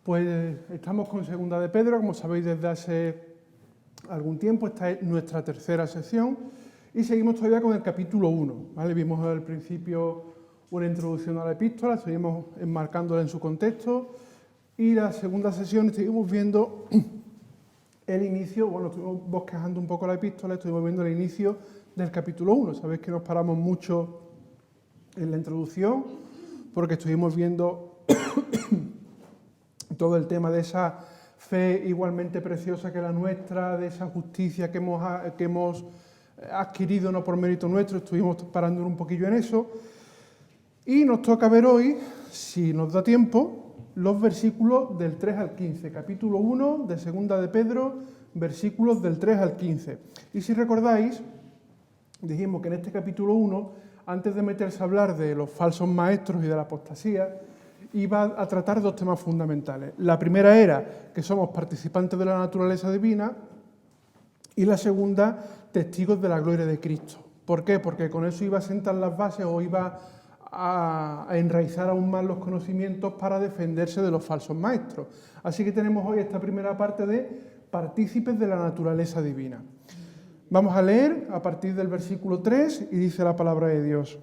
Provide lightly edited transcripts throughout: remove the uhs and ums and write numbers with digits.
Pues estamos con Segunda de Pedro, como sabéis desde hace algún tiempo, esta es nuestra tercera sección y seguimos todavía con el capítulo 1, ¿vale? Vimos al principio una introducción a la epístola, estuvimos enmarcándola en su contexto y la segunda sesión estuvimos viendo el inicio, bueno, estuvimos bosquejando un poco la epístola, estuvimos viendo el inicio del capítulo 1. Sabéis que nos paramos mucho en la introducción porque estuvimos viendo todo el tema de esa fe igualmente preciosa que la nuestra, de esa justicia que hemos adquirido no por mérito nuestro, estuvimos parando un poquillo en eso. Y nos toca ver hoy, si nos da tiempo, los versículos del 3 al 15, capítulo 1 de Segunda de Pedro, versículos del 3 al 15. Y si recordáis, dijimos que en este capítulo 1, antes de meterse a hablar de los falsos maestros y de la apostasía, iba a tratar dos temas fundamentales. La primera era que somos participantes de la naturaleza divina y la segunda, testigos de la gloria de Cristo. ¿Por qué? Porque con eso iba a sentar las bases o iba a enraizar aún más los conocimientos para defenderse de los falsos maestros. Así que tenemos hoy esta primera parte de partícipes de la naturaleza divina. Vamos a leer a partir del versículo 3 y dice la palabra de Dios.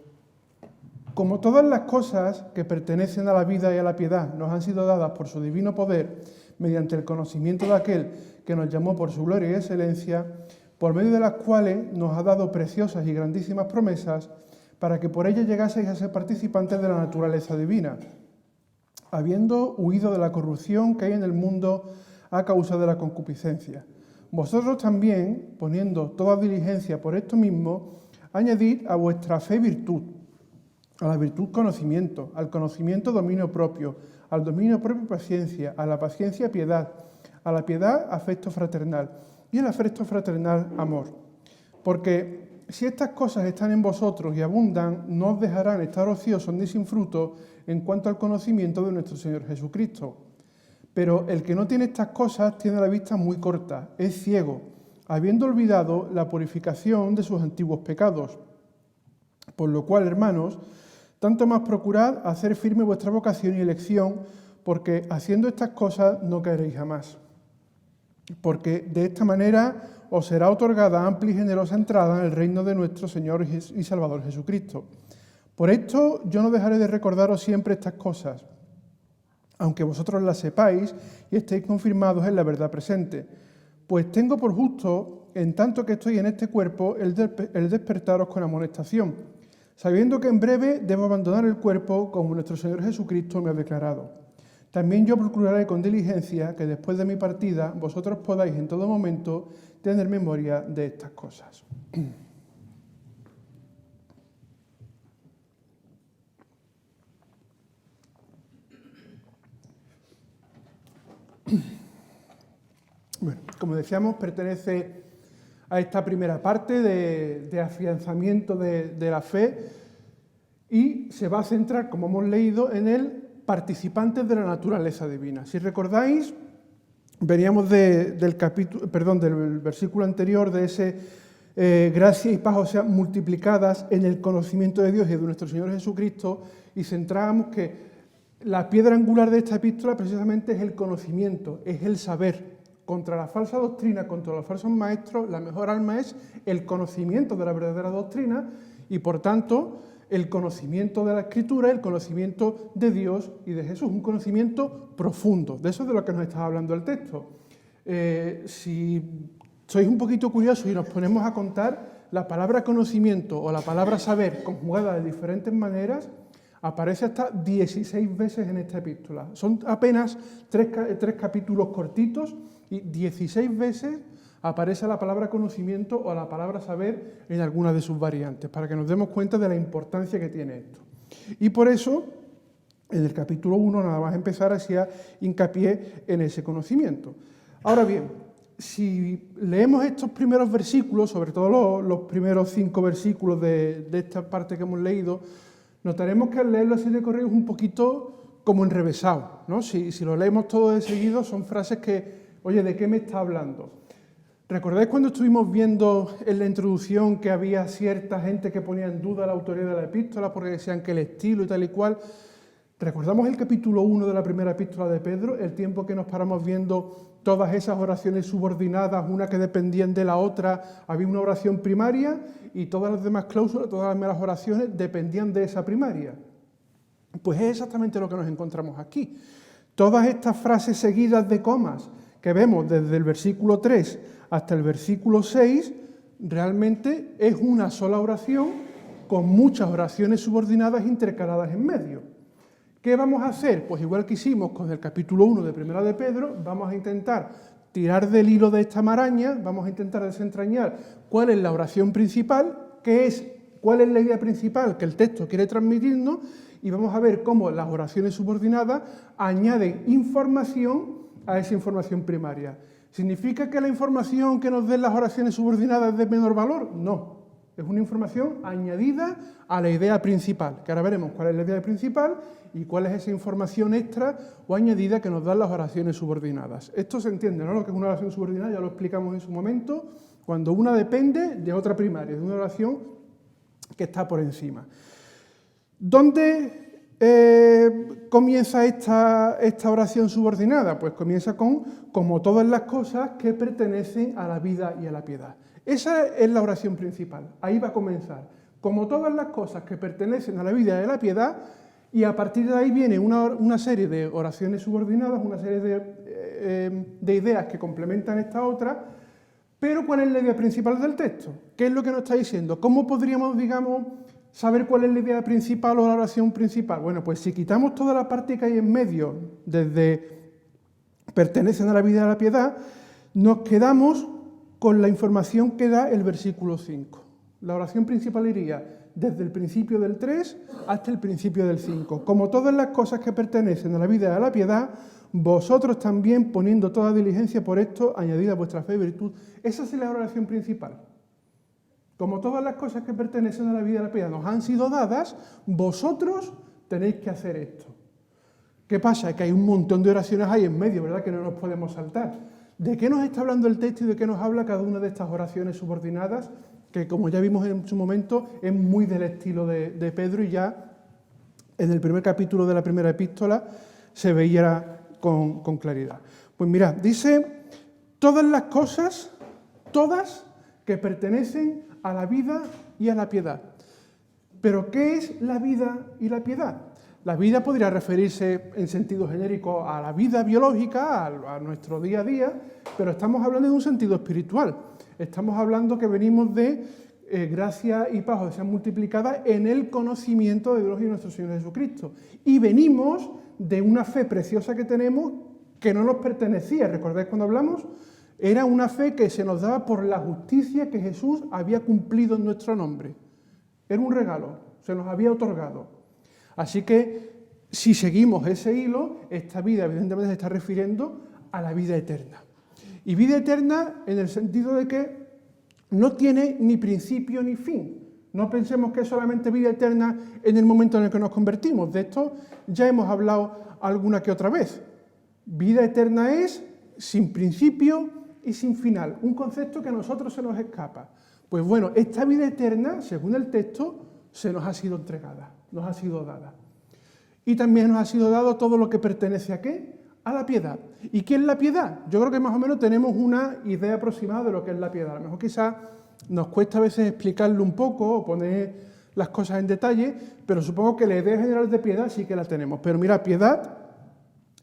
Como todas las cosas que pertenecen a la vida y a la piedad nos han sido dadas por su divino poder, mediante el conocimiento de aquel que nos llamó por su gloria y excelencia, por medio de las cuales nos ha dado preciosas y grandísimas promesas, para que por ellas llegaseis a ser participantes de la naturaleza divina, habiendo huido de la corrupción que hay en el mundo a causa de la concupiscencia. Vosotros también, poniendo toda diligencia por esto mismo, añadid a vuestra fe virtud, a la virtud conocimiento, al conocimiento dominio propio, al dominio propio paciencia, a la paciencia piedad, a la piedad afecto fraternal y al afecto fraternal amor. Porque si estas cosas están en vosotros y abundan, no os dejarán estar ociosos ni sin fruto en cuanto al conocimiento de nuestro Señor Jesucristo. Pero el que no tiene estas cosas tiene la vista muy corta, es ciego, habiendo olvidado la purificación de sus antiguos pecados. Por lo cual, hermanos, tanto más procurad hacer firme vuestra vocación y elección, porque haciendo estas cosas no caeréis jamás. Porque de esta manera os será otorgada amplia y generosa entrada en el reino de nuestro Señor y Salvador Jesucristo. Por esto yo no dejaré de recordaros siempre estas cosas, aunque vosotros las sepáis y estéis confirmados en la verdad presente. Pues tengo por justo, en tanto que estoy en este cuerpo, el despertaros con amonestación, sabiendo que en breve debo abandonar el cuerpo como nuestro Señor Jesucristo me ha declarado. También yo procuraré con diligencia que después de mi partida vosotros podáis en todo momento tener memoria de estas cosas. Bueno, como decíamos, pertenece a esta primera parte de afianzamiento de la fe y se va a centrar, como hemos leído, en el participantes de la naturaleza divina. Si recordáis, veníamos del versículo anterior de ese gracia y paz, o sea, multiplicadas en el conocimiento de Dios y de nuestro Señor Jesucristo, y centrábamos que la piedra angular de esta epístola precisamente es el conocimiento, es el saber. Contra la falsa doctrina, contra los falsos maestros, la mejor arma es el conocimiento de la verdadera doctrina y, por tanto, el conocimiento de la Escritura, el conocimiento de Dios y de Jesús, un conocimiento profundo. De eso es de lo que nos está hablando el texto. Si sois un poquito curiosos y nos ponemos a contar, la palabra conocimiento o la palabra saber, conjugada de diferentes maneras, aparece hasta 16 veces en esta epístola. Son apenas tres capítulos cortitos y 16 veces aparece la palabra conocimiento o la palabra saber en alguna de sus variantes, para que nos demos cuenta de la importancia que tiene esto. Y por eso, en el capítulo 1, nada más empezar, hacía hincapié en ese conocimiento. Ahora bien, si leemos estos primeros versículos, sobre todo los primeros 5 versículos de esta parte que hemos leído, notaremos que al leerlo así de corrido es un poquito como enrevesado, ¿no? Si lo leemos todo de seguido, son frases que, oye, ¿de qué me está hablando? ¿Recordáis cuando estuvimos viendo en la introducción que había cierta gente que ponía en duda la autoría de la epístola porque decían que el estilo y tal y cual? Recordamos el capítulo 1 de la primera epístola de Pedro, el tiempo que nos paramos viendo todas esas oraciones subordinadas, una que dependían de la otra, había una oración primaria y todas las demás cláusulas, todas las demás oraciones dependían de esa primaria. Pues es exactamente lo que nos encontramos aquí. Todas estas frases seguidas de comas que vemos desde el versículo 3 hasta el versículo 6, realmente es una sola oración con muchas oraciones subordinadas intercaladas en medio. ¿Qué vamos a hacer? Pues igual que hicimos con el capítulo 1 de Primera de Pedro, vamos a intentar tirar del hilo de esta maraña, vamos a intentar desentrañar cuál es la oración principal, cuál es la idea principal que el texto quiere transmitirnos, y vamos a ver cómo las oraciones subordinadas añaden información a esa información primaria. ¿Significa que la información que nos den las oraciones subordinadas es de menor valor? No. Es una información añadida a la idea principal, que ahora veremos cuál es la idea principal y cuál es esa información extra o añadida que nos dan las oraciones subordinadas. Esto se entiende, ¿no? Lo que es una oración subordinada ya lo explicamos en su momento, cuando una depende de otra primaria, de una oración que está por encima. ¿Dónde comienza esta oración subordinada? Pues comienza con como todas las cosas que pertenecen a la vida y a la piedad. Esa es la oración principal, ahí va a comenzar. Como todas las cosas que pertenecen a la vida y a la piedad, y a partir de ahí viene una serie de oraciones subordinadas, una serie de ideas que complementan esta otra, pero ¿cuál es la idea principal del texto? ¿Qué es lo que nos está diciendo? ¿Cómo podríamos, digamos, saber cuál es la idea principal o la oración principal? Bueno, pues si quitamos toda la parte que hay en medio, desde pertenecen a la vida y a la piedad, nos quedamos con la información que da el versículo 5. La oración principal iría desde el principio del 3 hasta el principio del 5. Como todas las cosas que pertenecen a la vida y a la piedad, vosotros también poniendo toda diligencia por esto, añadid a vuestra fe y virtud. Esa es la oración principal. Como todas las cosas que pertenecen a la vida y a la piedad nos han sido dadas, vosotros tenéis que hacer esto. ¿Qué pasa? Que hay un montón de oraciones ahí en medio, ¿verdad? Que no nos podemos saltar. ¿De qué nos está hablando el texto y de qué nos habla cada una de estas oraciones subordinadas? Que, como ya vimos en su momento, es muy del estilo de Pedro y ya en el primer capítulo de la primera epístola se veía con claridad. Pues mirad, dice, todas las cosas, todas que pertenecen a la vida y a la piedad. ¿Pero qué es la vida y la piedad? La vida podría referirse en sentido genérico a la vida biológica, a nuestro día a día, pero estamos hablando de un sentido espiritual. Estamos hablando que venimos de gracia y paz, o sea, multiplicada en el conocimiento de Dios y nuestro Señor Jesucristo. Y venimos de una fe preciosa que tenemos que no nos pertenecía. ¿Recordáis cuando hablamos? Era una fe que se nos daba por la justicia que Jesús había cumplido en nuestro nombre. Era un regalo, se nos había otorgado. Así que, si seguimos ese hilo, esta vida evidentemente se está refiriendo a la vida eterna. Y vida eterna en el sentido de que no tiene ni principio ni fin. No pensemos que es solamente vida eterna en el momento en el que nos convertimos. De esto ya hemos hablado alguna que otra vez. Vida eterna es sin principio y sin final. Un concepto que a nosotros se nos escapa. Pues bueno, esta vida eterna, según el texto, se nos ha sido entregada. Nos ha sido dada. Y también nos ha sido dado todo lo que pertenece a ¿qué? A la piedad. ¿Y qué es la piedad? Yo creo que más o menos tenemos una idea aproximada de lo que es la piedad. A lo mejor quizás nos cuesta a veces explicarlo un poco o poner las cosas en detalle, pero supongo que la idea general de piedad sí que la tenemos. Pero mira, piedad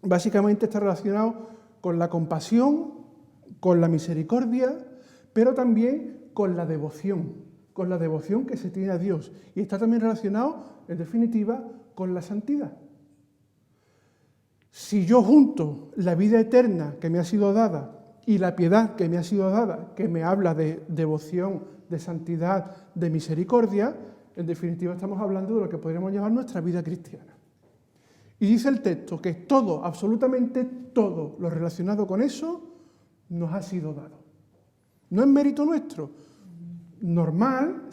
básicamente está relacionado con la compasión, con la misericordia, pero también con la devoción que se tiene a Dios. Y está también relacionado, en definitiva, con la santidad. Si yo junto la vida eterna que me ha sido dada y la piedad que me ha sido dada, que me habla de devoción, de santidad, de misericordia, en definitiva estamos hablando de lo que podríamos llamar nuestra vida cristiana. Y dice el texto que todo, absolutamente todo lo relacionado con eso, nos ha sido dado. No es mérito nuestro. Normal,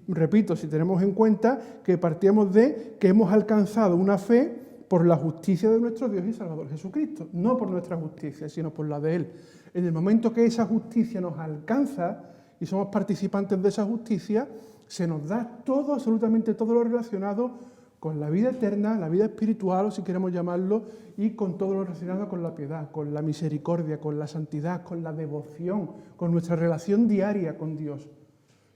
repito, si tenemos en cuenta que partíamos de que hemos alcanzado una fe por la justicia de nuestro Dios y Salvador Jesucristo, no por nuestra justicia, sino por la de Él. En el momento que esa justicia nos alcanza y somos participantes de esa justicia, se nos da todo, absolutamente todo lo relacionado con la vida eterna, la vida espiritual, o si queremos llamarlo, y con todo lo relacionado con la piedad, con la misericordia, con la santidad, con la devoción, con nuestra relación diaria con Dios.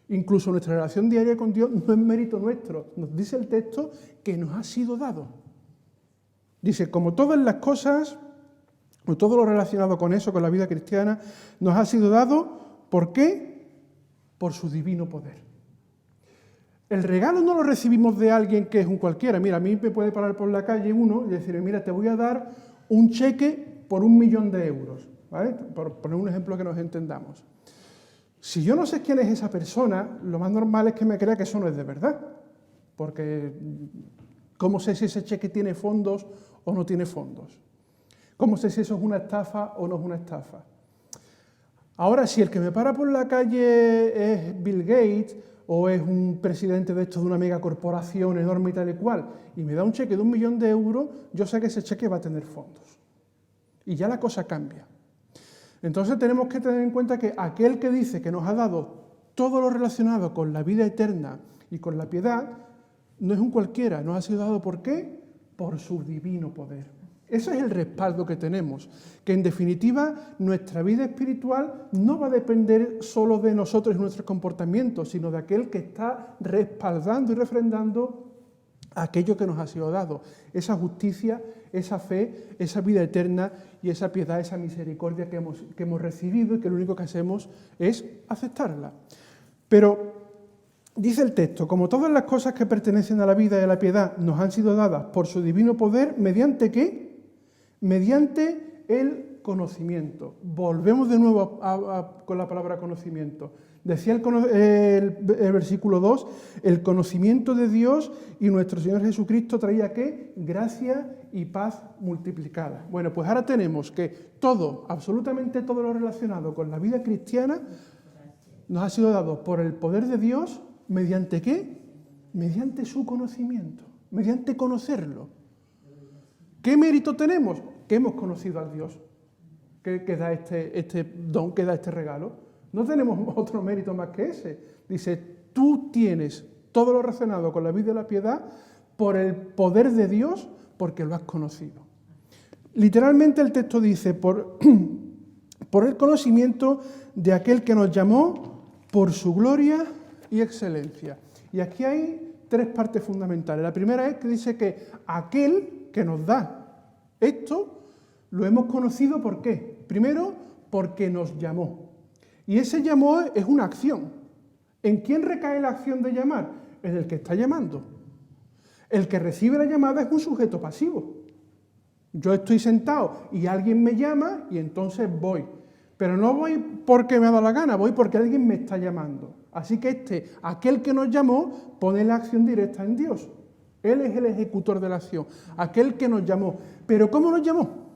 Incluso nuestra relación diaria con Dios no es mérito nuestro. Nos dice el texto que nos ha sido dado. Dice, como todas las cosas, o todo lo relacionado con eso, con la vida cristiana, nos ha sido dado, ¿por qué? Por su divino poder. El regalo no lo recibimos de alguien que es un cualquiera. Mira, a mí me puede parar por la calle uno y decirme, mira, te voy a dar un cheque por 1 millón de euros, ¿vale? Por poner un ejemplo que nos entendamos. Si yo no sé quién es esa persona, lo más normal es que me crea que eso no es de verdad. Porque, ¿cómo sé si ese cheque tiene fondos o no tiene fondos? ¿Cómo sé si eso es una estafa o no es una estafa? Ahora, si el que me para por la calle es Bill Gates o es un presidente de estos de una megacorporación enorme y tal y cual, y me da un cheque de 1 millón de euros, yo sé que ese cheque va a tener fondos. Y ya la cosa cambia. Entonces tenemos que tener en cuenta que aquel que dice que nos ha dado todo lo relacionado con la vida eterna y con la piedad, no es un cualquiera, nos ha sido dado ¿por qué? Por su divino poder. Ese es el respaldo que tenemos, que en definitiva nuestra vida espiritual no va a depender solo de nosotros y nuestros comportamientos, sino de aquel que está respaldando y refrendando aquello que nos ha sido dado, esa justicia, esa fe, esa vida eterna y esa piedad, esa misericordia que hemos recibido y que lo único que hacemos es aceptarla. Pero dice el texto, como todas las cosas que pertenecen a la vida y a la piedad nos han sido dadas por su divino poder, ¿mediante qué? Mediante el conocimiento. Volvemos de nuevo con la palabra conocimiento. Decía el versículo 2, el conocimiento de Dios y nuestro Señor Jesucristo traía ¿qué? Gracia y paz multiplicada. Bueno, pues ahora tenemos que todo, absolutamente todo lo relacionado con la vida cristiana nos ha sido dado por el poder de Dios, ¿mediante qué? Mediante su conocimiento, mediante conocerlo. ¿Qué mérito tenemos? Que hemos conocido al Dios que da este don, que da este regalo. No tenemos otro mérito más que ese. Dice, tú tienes todo lo relacionado con la vida y la piedad por el poder de Dios, porque lo has conocido. Literalmente el texto dice, por el conocimiento de aquel que nos llamó por su gloria y excelencia. Y aquí hay 3 partes fundamentales. La primera es que dice que aquel que nos da esto lo hemos conocido, ¿por qué? Primero, porque nos llamó. Y ese llamó es una acción. ¿En quién recae la acción de llamar? En el que está llamando. El que recibe la llamada es un sujeto pasivo. Yo estoy sentado y alguien me llama y entonces voy. Pero no voy porque me ha dado la gana, voy porque alguien me está llamando. Así que aquel que nos llamó, pone la acción directa en Dios. Él es el ejecutor de la acción, aquel que nos llamó. ¿Pero cómo nos llamó?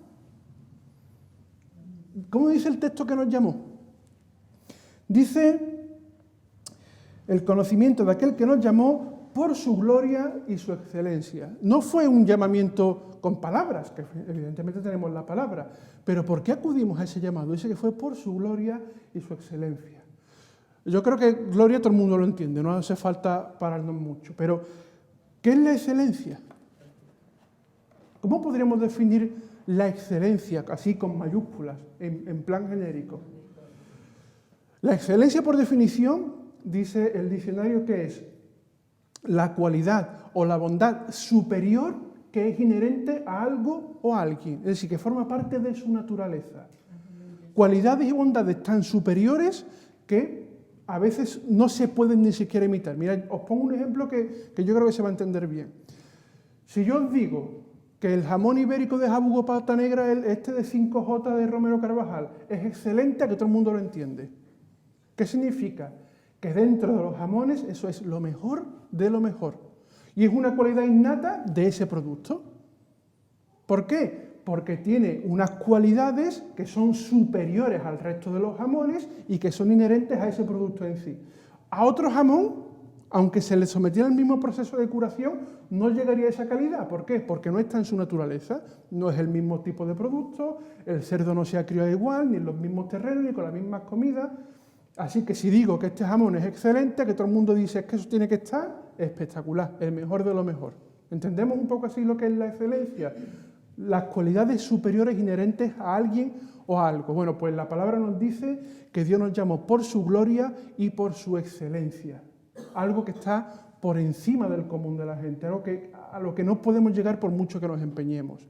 ¿Cómo dice el texto que nos llamó? Dice el conocimiento de aquel que nos llamó por su gloria y su excelencia. No fue un llamamiento con palabras, que evidentemente tenemos la palabra, pero ¿por qué acudimos a ese llamado? Dice que fue por su gloria y su excelencia. Yo creo que gloria todo el mundo lo entiende, no hace falta pararnos mucho, pero ¿qué es la excelencia? ¿Cómo podríamos definir la excelencia, así con mayúsculas, en plan genérico? La excelencia, por definición, dice el diccionario que es la cualidad o la bondad superior que es inherente a algo o a alguien, es decir, que forma parte de su naturaleza. Cualidades y bondades tan superiores que a veces no se pueden ni siquiera imitar. Mirad, os pongo un ejemplo que yo creo que se va a entender bien. Si yo os digo que el jamón ibérico de Jabugo Pata Negra, este de 5J de Romero Carvajal, es excelente, a que todo el mundo lo entiende. ¿Qué significa? Que dentro de los jamones eso es lo mejor de lo mejor. Y es una cualidad innata de ese producto. ¿Por qué? Porque tiene unas cualidades que son superiores al resto de los jamones y que son inherentes a ese producto en sí. A otro jamón, aunque se le sometiera al mismo proceso de curación, no llegaría a esa calidad. ¿Por qué? Porque no está en su naturaleza. No es el mismo tipo de producto, el cerdo no se ha criado igual, ni en los mismos terrenos, ni con las mismas comidas. Así que si digo que este jamón es excelente, que todo el mundo dice que eso tiene que estar, espectacular, el mejor de lo mejor. ¿Entendemos un poco así lo que es la excelencia? Las cualidades superiores inherentes a alguien o a algo. Bueno, pues la palabra nos dice que Dios nos llamó por su gloria y por su excelencia. Algo que está por encima del común de la gente, algo a lo que no podemos llegar por mucho que nos empeñemos.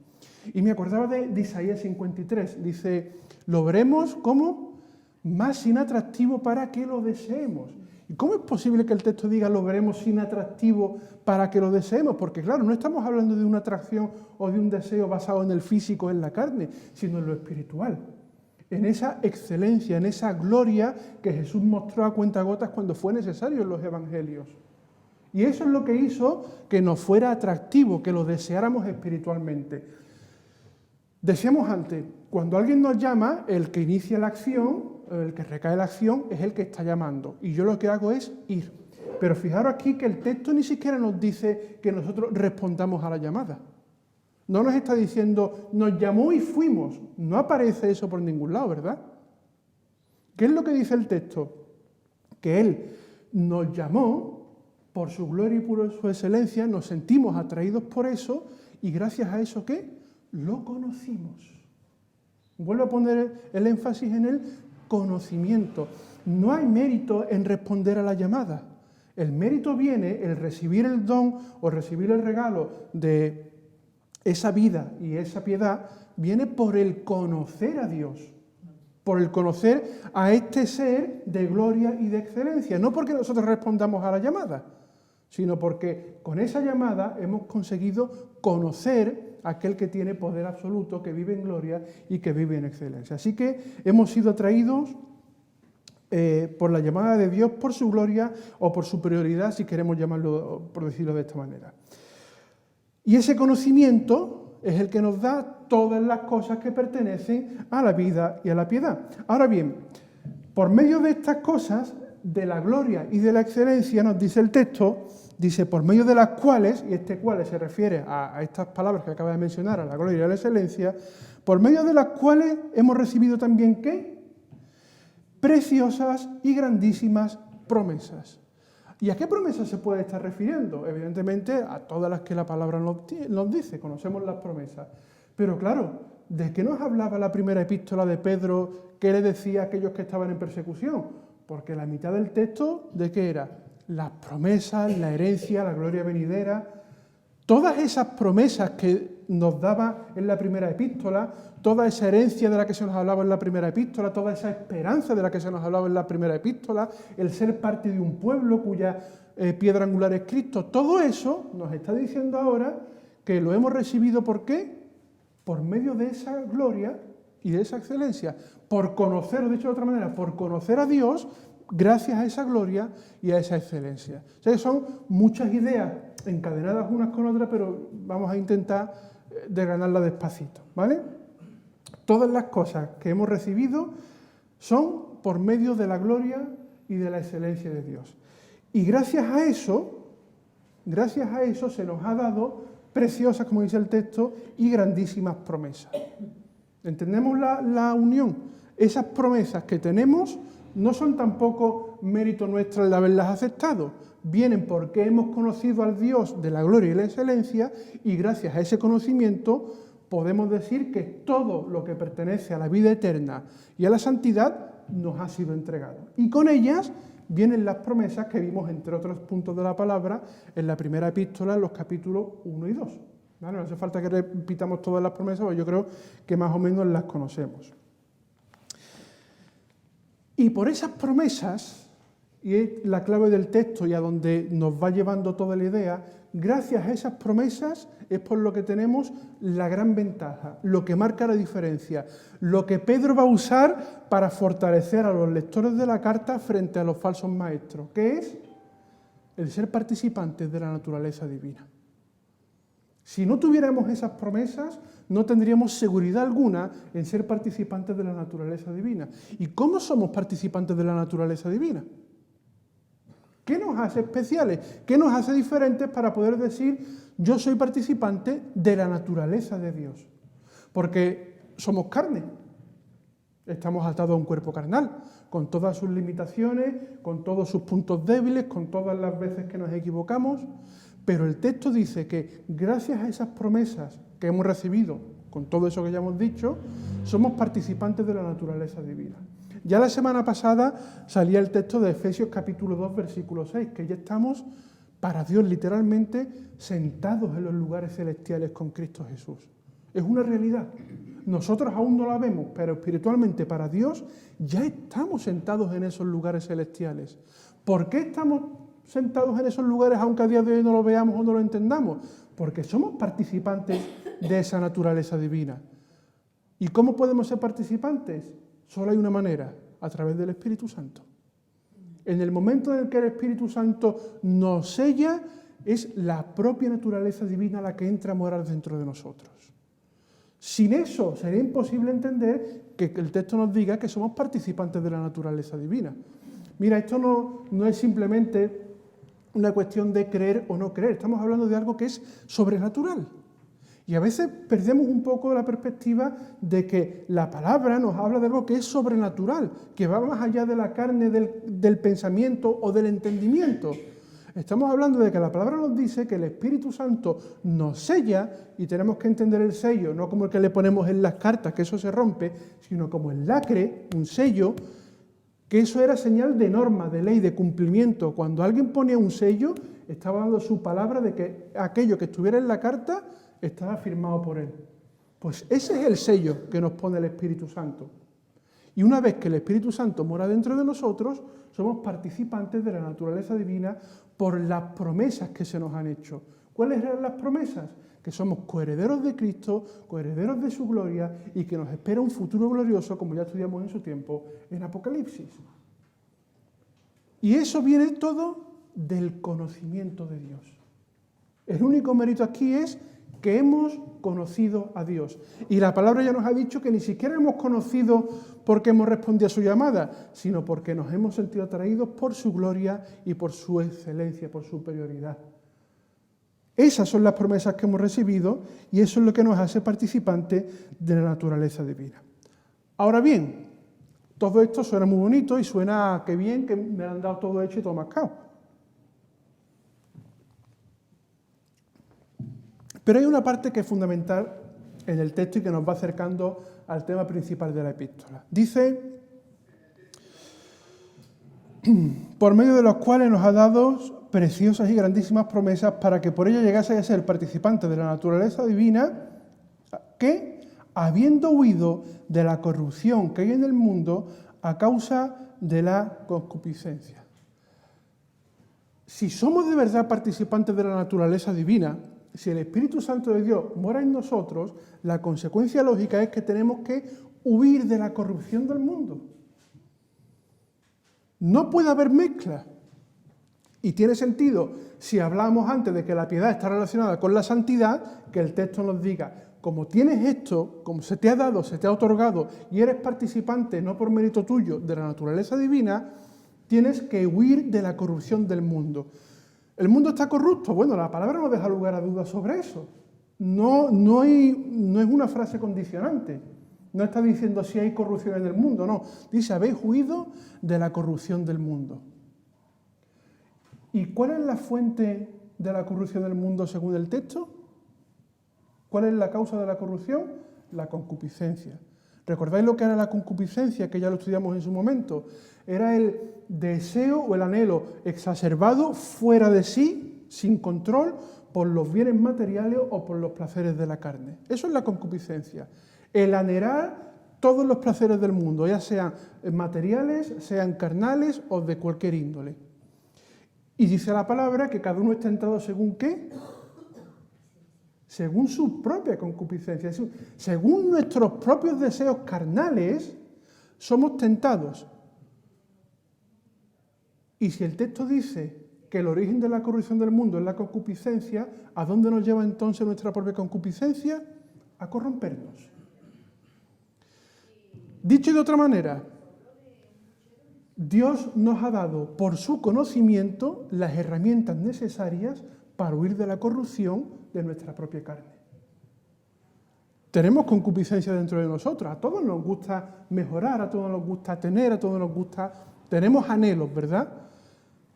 Y me acordaba de Isaías 53, dice, lo veremos como más sin atractivo para que lo deseemos. ¿Y cómo es posible que el texto diga lo veremos sin atractivo para que lo deseemos? Porque claro, no estamos hablando de una atracción o de un deseo basado en el físico, en la carne, sino en lo espiritual. En esa excelencia, en esa gloria que Jesús mostró a cuentagotas cuando fue necesario en los evangelios. Y eso es lo que hizo que nos fuera atractivo, que lo deseáramos espiritualmente. Decíamos antes, cuando alguien nos llama, el que inicia la acción, el que recae la acción, es el que está llamando. Y yo lo que hago es ir. Pero fijaros aquí que el texto ni siquiera nos dice que nosotros respondamos a la llamada. No nos está diciendo, nos llamó y fuimos. No aparece eso por ningún lado, ¿verdad? ¿Qué es lo que dice el texto? Que Él nos llamó por su gloria y por su excelencia, nos sentimos atraídos por eso y gracias a eso, ¿qué? Lo conocimos. Vuelvo a poner el énfasis en el conocimiento. No hay mérito en responder a la llamada. El mérito viene, el recibir el don o recibir el regalo de esa vida y esa piedad, viene por el conocer a Dios, por el conocer a este ser de gloria y de excelencia. No porque nosotros respondamos a la llamada, sino porque con esa llamada hemos conseguido conocer a aquel que tiene poder absoluto, que vive en gloria y que vive en excelencia. Así que hemos sido atraídos por la llamada de Dios, por su gloria o por su prioridad, si queremos llamarlo, por decirlo de esta manera. Y ese conocimiento es el que nos da todas las cosas que pertenecen a la vida y a la piedad. Ahora bien, por medio de estas cosas, de la gloria y de la excelencia, nos dice el texto, dice, por medio de las cuales, y este cuales se refiere a estas palabras que acaba de mencionar, a la gloria y a la excelencia, por medio de las cuales hemos recibido también, ¿qué? Preciosas y grandísimas promesas. ¿Y a qué promesas se puede estar refiriendo? Evidentemente a todas las que la palabra nos dice, conocemos las promesas. Pero claro, ¿de qué nos hablaba la primera epístola de Pedro? ¿Qué le decía a aquellos que estaban en persecución? Porque la mitad del texto, ¿de qué era? Las promesas, la herencia, la gloria venidera. Todas esas promesas que nos daba en la primera epístola, toda esa herencia de la que se nos hablaba en la primera epístola, toda esa esperanza de la que se nos hablaba en la primera epístola, el ser parte de un pueblo cuya piedra angular es Cristo, todo eso nos está diciendo ahora que lo hemos recibido, ¿por qué? Por medio de esa gloria y de esa excelencia, por conocer, dicho de otra manera, por conocer a Dios gracias a esa gloria y a esa excelencia. O sea, son muchas ideas encadenadas unas con otras, pero vamos a intentar desgranarlas despacito, ¿vale? Todas las cosas que hemos recibido son por medio de la gloria y de la excelencia de Dios. Y gracias a eso se nos ha dado preciosas, como dice el texto, y grandísimas promesas. ¿Entendemos la unión? Esas promesas que tenemos no son tampoco mérito nuestro el haberlas aceptado. Vienen porque hemos conocido al Dios de la gloria y la excelencia y gracias a ese conocimiento podemos decir que todo lo que pertenece a la vida eterna y a la santidad nos ha sido entregado. Y con ellas vienen las promesas que vimos, entre otros puntos de la palabra, en la primera epístola, en los capítulos 1 y 2. ¿Vale? No hace falta que repitamos todas las promesas, porque yo creo que más o menos las conocemos. Y por esas promesas, y es la clave del texto y a donde nos va llevando toda la idea, gracias a esas promesas es por lo que tenemos la gran ventaja, lo que marca la diferencia, lo que Pedro va a usar para fortalecer a los lectores de la carta frente a los falsos maestros, que es el ser participantes de la naturaleza divina. Si no tuviéramos esas promesas, no tendríamos seguridad alguna en ser participantes de la naturaleza divina. ¿Y cómo somos participantes de la naturaleza divina? ¿Qué nos hace especiales? ¿Qué nos hace diferentes para poder decir yo soy participante de la naturaleza de Dios? Porque somos carne, estamos atados a un cuerpo carnal, con todas sus limitaciones, con todos sus puntos débiles, con todas las veces que nos equivocamos, Pero el texto dice que gracias a esas promesas que hemos recibido, con todo eso que ya hemos dicho, somos participantes de la naturaleza divina. Ya la semana pasada salía el texto de Efesios capítulo 2, versículo 6, que ya estamos para Dios literalmente sentados en los lugares celestiales con Cristo Jesús. Es una realidad. Nosotros aún no la vemos, pero espiritualmente para Dios ya estamos sentados en esos lugares celestiales. ¿Por qué estamos sentados en esos lugares aunque a día de hoy no lo veamos o no lo entendamos? Porque somos participantes de esa naturaleza divina. ¿Y cómo podemos ser participantes? Solo hay una manera, a través del Espíritu Santo. En el momento en el que el Espíritu Santo nos sella, es la propia naturaleza divina la que entra a morar dentro de nosotros. Sin eso sería imposible entender que el texto nos diga que somos participantes de la naturaleza divina. Mira, esto no es simplemente una cuestión de creer o no creer, estamos hablando de algo que es sobrenatural. Y a veces perdemos un poco la perspectiva de que la palabra nos habla de algo que es sobrenatural, que va más allá de la carne, del pensamiento o del entendimiento. Estamos hablando de que la palabra nos dice que el Espíritu Santo nos sella, y tenemos que entender el sello, no como el que le ponemos en las cartas, que eso se rompe, sino como el lacre, un sello, que eso era señal de norma, de ley, de cumplimiento. Cuando alguien ponía un sello, estaba dando su palabra de que aquello que estuviera en la carta estaba firmado por él. Pues ese es el sello que nos pone el Espíritu Santo. Y una vez que el Espíritu Santo mora dentro de nosotros, somos participantes de la naturaleza divina por las promesas que se nos han hecho. ¿Cuáles eran las promesas? Que somos coherederos de Cristo, coherederos de su gloria y que nos espera un futuro glorioso, como ya estudiamos en su tiempo, en Apocalipsis. Y eso viene todo del conocimiento de Dios. El único mérito aquí es que hemos conocido a Dios. Y la palabra ya nos ha dicho que ni siquiera hemos conocido porque hemos respondido a su llamada, sino porque nos hemos sentido atraídos por su gloria y por su excelencia, por su superioridad. Esas son las promesas que hemos recibido y eso es lo que nos hace participantes de la naturaleza divina. Ahora bien, todo esto suena muy bonito y suena que bien, que me han dado todo hecho y todo mascado. Pero hay una parte que es fundamental en el texto y que nos va acercando al tema principal de la epístola. Dice, por medio de los cuales nos ha dado preciosas y grandísimas promesas para que por ello llegase a ser participante de la naturaleza divina, que, habiendo huido de la corrupción que hay en el mundo a causa de la concupiscencia. Si somos de verdad participantes de la naturaleza divina, si el Espíritu Santo de Dios mora en nosotros, la consecuencia lógica es que tenemos que huir de la corrupción del mundo. No puede haber mezcla. Y tiene sentido, si hablamos antes de que la piedad está relacionada con la santidad, que el texto nos diga, como tienes esto, como se te ha dado, se te ha otorgado, y eres participante, no por mérito tuyo, de la naturaleza divina, tienes que huir de la corrupción del mundo. ¿El mundo está corrupto? Bueno, la palabra no deja lugar a dudas sobre eso. No es una frase condicionante. No está diciendo si hay corrupción en el mundo, no. Dice, habéis huido de la corrupción del mundo. ¿Y cuál es la fuente de la corrupción del mundo según el texto? ¿Cuál es la causa de la corrupción? La concupiscencia. ¿Recordáis lo que era la concupiscencia? Que ya lo estudiamos en su momento. Era el deseo o el anhelo exacerbado fuera de sí, sin control, por los bienes materiales o por los placeres de la carne. Eso es la concupiscencia. El anhelar todos los placeres del mundo, ya sean materiales, sean carnales o de cualquier índole. Y dice la palabra que cada uno es tentado según ¿qué? Según su propia concupiscencia. Según nuestros propios deseos carnales, somos tentados. Y si el texto dice que el origen de la corrupción del mundo es la concupiscencia, ¿a dónde nos lleva entonces nuestra propia concupiscencia? A corrompernos. Dicho de otra manera, Dios nos ha dado por su conocimiento las herramientas necesarias para huir de la corrupción de nuestra propia carne. Tenemos concupiscencia dentro de nosotros, a todos nos gusta mejorar, a todos nos gusta tener, a todos nos gusta... Tenemos anhelos, ¿verdad?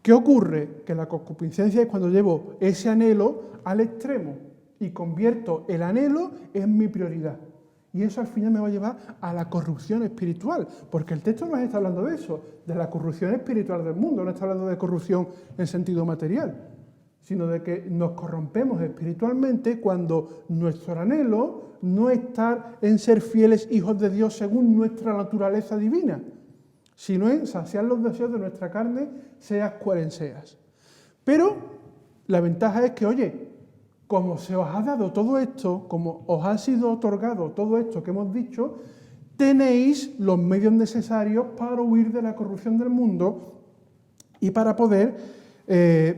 ¿Qué ocurre? Que la concupiscencia es cuando llevo ese anhelo al extremo y convierto el anhelo en mi prioridad. Y eso al final me va a llevar a la corrupción espiritual, porque el texto nos está hablando de eso, de la corrupción espiritual del mundo, no está hablando de corrupción en sentido material, sino de que nos corrompemos espiritualmente cuando nuestro anhelo no está en ser fieles hijos de Dios según nuestra naturaleza divina, sino en saciar los deseos de nuestra carne, seas cualen seas. Pero la ventaja es que, oye, como se os ha dado todo esto, como os ha sido otorgado todo esto que hemos dicho, tenéis los medios necesarios para huir de la corrupción del mundo y para poder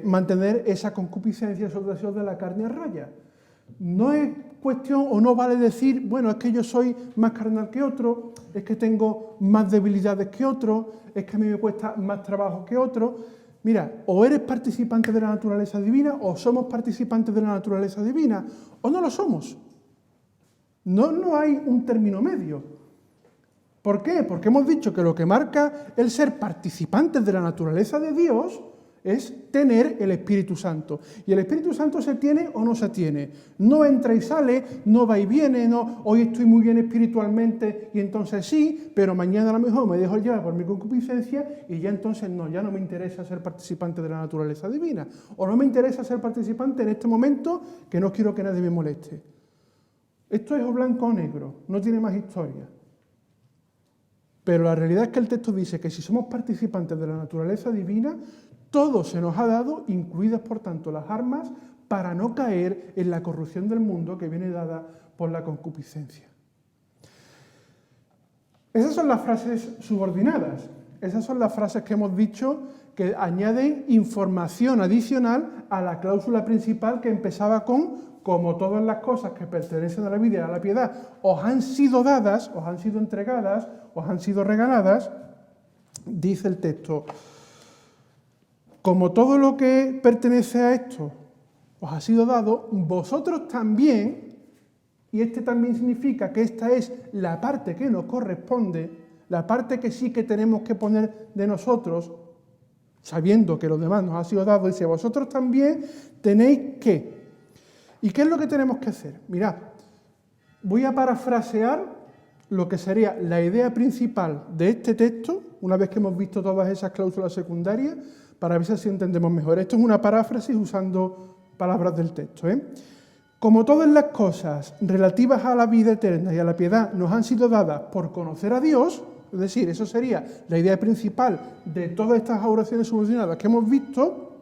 mantener esa concupiscencia, esos deseos de la carne a raya. No es cuestión o no vale decir, bueno, es que yo soy más carnal que otro, es que tengo más debilidades que otro, es que a mí me cuesta más trabajo que otro. Mira, o eres participante de la naturaleza divina, o somos participantes de la naturaleza divina, o no lo somos. No hay un término medio. ¿Por qué? Porque hemos dicho que lo que marca el ser participantes de la naturaleza de Dios es tener el Espíritu Santo. Y el Espíritu Santo se tiene o no se tiene. No entra y sale, no va y viene, no, hoy estoy muy bien espiritualmente y entonces sí, pero mañana a lo mejor me dejo llevar por mi concupiscencia y ya entonces no, ya no me interesa ser participante de la naturaleza divina. O no me interesa ser participante en este momento que no quiero que nadie me moleste. Esto es o blanco o negro, no tiene más historia. Pero la realidad es que el texto dice que si somos participantes de la naturaleza divina, todo se nos ha dado, incluidas por tanto las armas, para no caer en la corrupción del mundo que viene dada por la concupiscencia. Esas son las frases subordinadas, esas son las frases que hemos dicho que añaden información adicional a la cláusula principal que empezaba con como todas las cosas que pertenecen a la vida y a la piedad os han sido dadas, os han sido entregadas, os han sido regaladas, dice el texto, como todo lo que pertenece a esto os ha sido dado, vosotros también, y este también significa que esta es la parte que nos corresponde, la parte que sí que tenemos que poner de nosotros, sabiendo que lo demás nos ha sido dado, dice, vosotros también tenéis que. ¿Y qué es lo que tenemos que hacer? Mirad, voy a parafrasear lo que sería la idea principal de este texto, una vez que hemos visto todas esas cláusulas secundarias, para ver si así entendemos mejor. Esto es una paráfrasis usando palabras del texto. Como todas las cosas relativas a la vida eterna y a la piedad nos han sido dadas por conocer a Dios, es decir, eso sería la idea principal de todas estas oraciones subordinadas que hemos visto,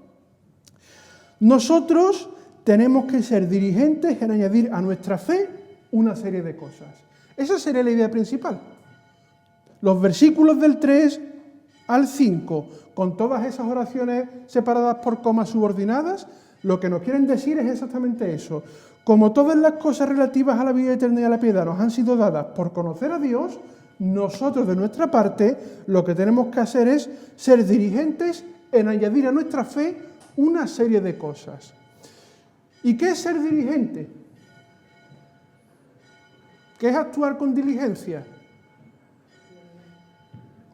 nosotros tenemos que ser diligentes en añadir a nuestra fe una serie de cosas. Esa sería la idea principal. Los versículos del 3 al 5, con todas esas oraciones separadas por comas subordinadas, lo que nos quieren decir es exactamente eso. Como todas las cosas relativas a la vida eterna y a la piedad nos han sido dadas por conocer a Dios, nosotros de nuestra parte lo que tenemos que hacer es ser diligentes en añadir a nuestra fe una serie de cosas. ¿Y qué es ser diligente? ¿Qué es actuar con diligencia?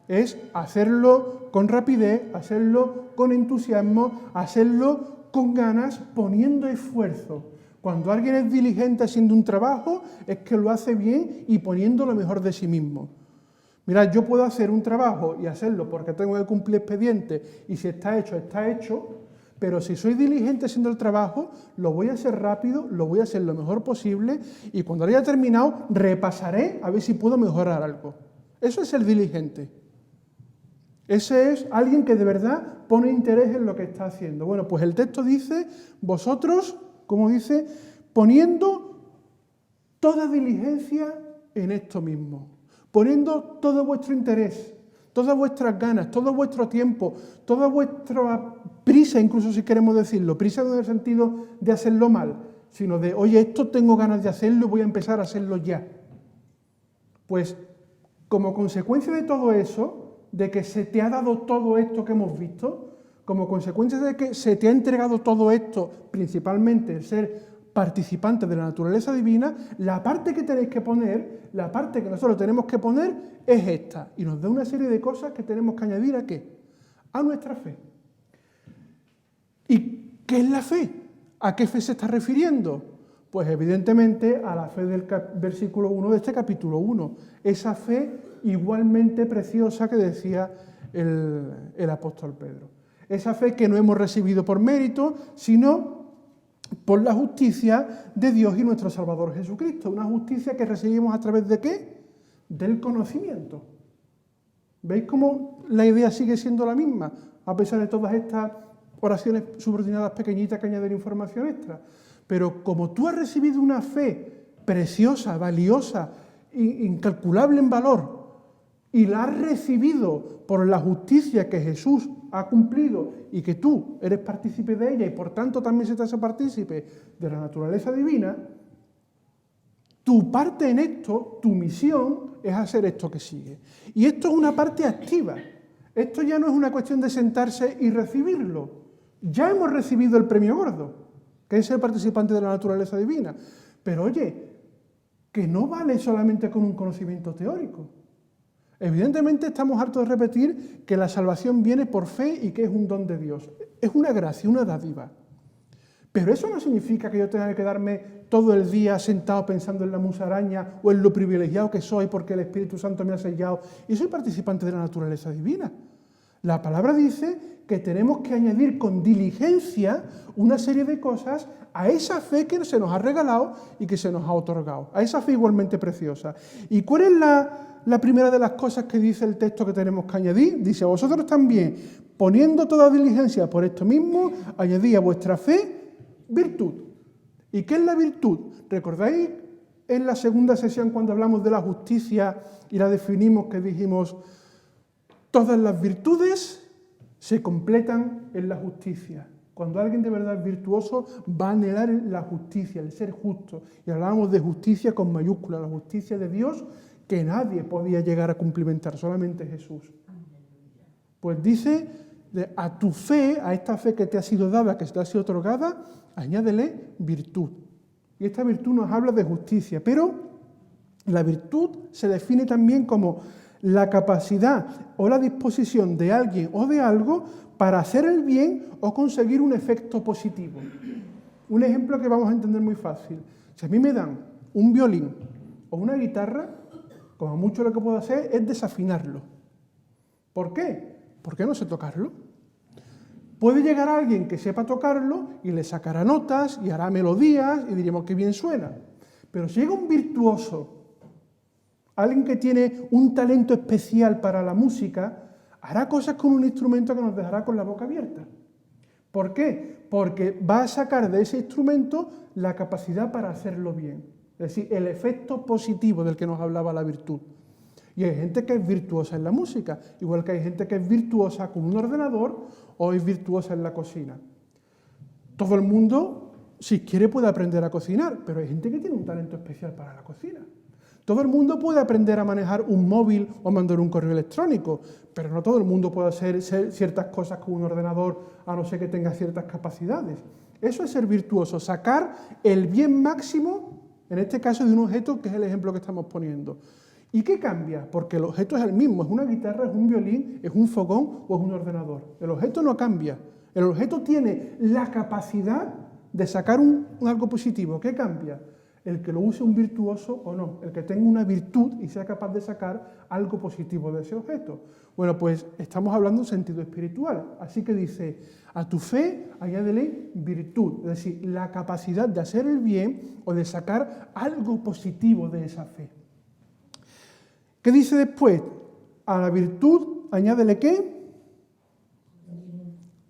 Es hacerlo con rapidez, hacerlo con entusiasmo, hacerlo con ganas, poniendo esfuerzo. Cuando alguien es diligente haciendo un trabajo, es que lo hace bien y poniendo lo mejor de sí mismo. Mirad, yo puedo hacer un trabajo y hacerlo porque tengo que cumplir expedientes y si está hecho, pero si soy diligente haciendo el trabajo, lo voy a hacer rápido, lo voy a hacer lo mejor posible y cuando haya terminado, repasaré a ver si puedo mejorar algo. Eso es ser diligente. Ese es alguien que de verdad pone interés en lo que está haciendo. Bueno, pues el texto dice, vosotros, como dice, poniendo toda diligencia en esto mismo, poniendo todo vuestro interés, todas vuestras ganas, todo vuestro tiempo, toda vuestra prisa, incluso si queremos decirlo, prisa no en el sentido de hacerlo mal, sino de, oye, esto tengo ganas de hacerlo y voy a empezar a hacerlo ya. Pues, como consecuencia de todo eso, de que se te ha dado todo esto que hemos visto, como consecuencia de que se te ha entregado todo esto, principalmente el ser participante de la naturaleza divina, la parte que tenéis que poner, la parte que nosotros tenemos que poner es esta. Y nos da una serie de cosas que tenemos que añadir ¿a qué? A nuestra fe. ¿Y qué es la fe? ¿A qué fe se está refiriendo? Pues evidentemente a la fe del versículo 1 de este capítulo 1. Esa fe igualmente preciosa que decía el apóstol Pedro. Esa fe que no hemos recibido por mérito, sino por la justicia de Dios y nuestro Salvador Jesucristo. Una justicia que recibimos a través de ¿qué? Del conocimiento. ¿Veis cómo la idea sigue siendo la misma? A pesar de todas estas oraciones subordinadas pequeñitas que añaden información extra. Pero como tú has recibido una fe preciosa, valiosa, incalculable en valor, y la has recibido por la justicia que Jesús ha cumplido y que tú eres partícipe de ella y por tanto también se te hace partícipe de la naturaleza divina, tu parte en esto, tu misión, es hacer esto que sigue. Y esto es una parte activa. Esto ya no es una cuestión de sentarse y recibirlo. Ya hemos recibido el premio gordo, que es ser participante de la naturaleza divina. Pero oye, que no vale solamente con un conocimiento teórico. Evidentemente estamos hartos de repetir que la salvación viene por fe y que es un don de Dios. Es una gracia, una dádiva. Pero eso no significa que yo tenga que quedarme todo el día sentado pensando en la musaraña o en lo privilegiado que soy porque el Espíritu Santo me ha sellado y soy participante de la naturaleza divina. La palabra dice que tenemos que añadir con diligencia una serie de cosas a esa fe que se nos ha regalado y que se nos ha otorgado, a esa fe igualmente preciosa. ¿Y cuál es la primera de las cosas que dice el texto que tenemos que añadir? Dice, vosotros también, poniendo toda diligencia por esto mismo, añadid a vuestra fe virtud. ¿Y qué es la virtud? ¿Recordáis en la segunda sesión cuando hablamos de la justicia y la definimos que dijimos, todas las virtudes se completan en la justicia? Cuando alguien de verdad es virtuoso va a anhelar la justicia, el ser justo. Y hablábamos de justicia con mayúscula, la justicia de Dios que nadie podía llegar a cumplimentar, solamente Jesús. Pues dice, a tu fe, a esta fe que te ha sido dada, que te ha sido otorgada, añádele virtud. Y esta virtud nos habla de justicia, pero la virtud se define también como la capacidad o la disposición de alguien o de algo para hacer el bien o conseguir un efecto positivo. Un ejemplo que vamos a entender muy fácil. Si a mí me dan un violín o una guitarra, como mucho lo que puedo hacer es desafinarlo. ¿Por qué? Porque no sé tocarlo. Puede llegar alguien que sepa tocarlo y le sacará notas y hará melodías y diríamos que bien suena. Pero si llega un virtuoso, alguien que tiene un talento especial para la música, hará cosas con un instrumento que nos dejará con la boca abierta. ¿Por qué? Porque va a sacar de ese instrumento la capacidad para hacerlo bien. Es decir, el efecto positivo del que nos hablaba la virtud. Y hay gente que es virtuosa en la música, igual que hay gente que es virtuosa con un ordenador o es virtuosa en la cocina. Todo el mundo, si quiere, puede aprender a cocinar, pero hay gente que tiene un talento especial para la cocina. Todo el mundo puede aprender a manejar un móvil o mandar un correo electrónico, pero no todo el mundo puede hacer ciertas cosas con un ordenador a no ser que tenga ciertas capacidades. Eso es ser virtuoso, sacar el bien máximo, en este caso de un objeto que es el ejemplo que estamos poniendo. ¿Y qué cambia? Porque el objeto es el mismo, es una guitarra, es un violín, es un fogón o es un ordenador. El objeto no cambia, el objeto tiene la capacidad de sacar algo positivo. ¿Qué cambia? El que lo use un virtuoso o no, el que tenga una virtud y sea capaz de sacar algo positivo de ese objeto. Bueno, pues estamos hablando en sentido espiritual, así que dice, a tu fe añádele virtud, es decir, la capacidad de hacer el bien o de sacar algo positivo de esa fe. ¿Qué dice después? A la virtud añádele ¿qué?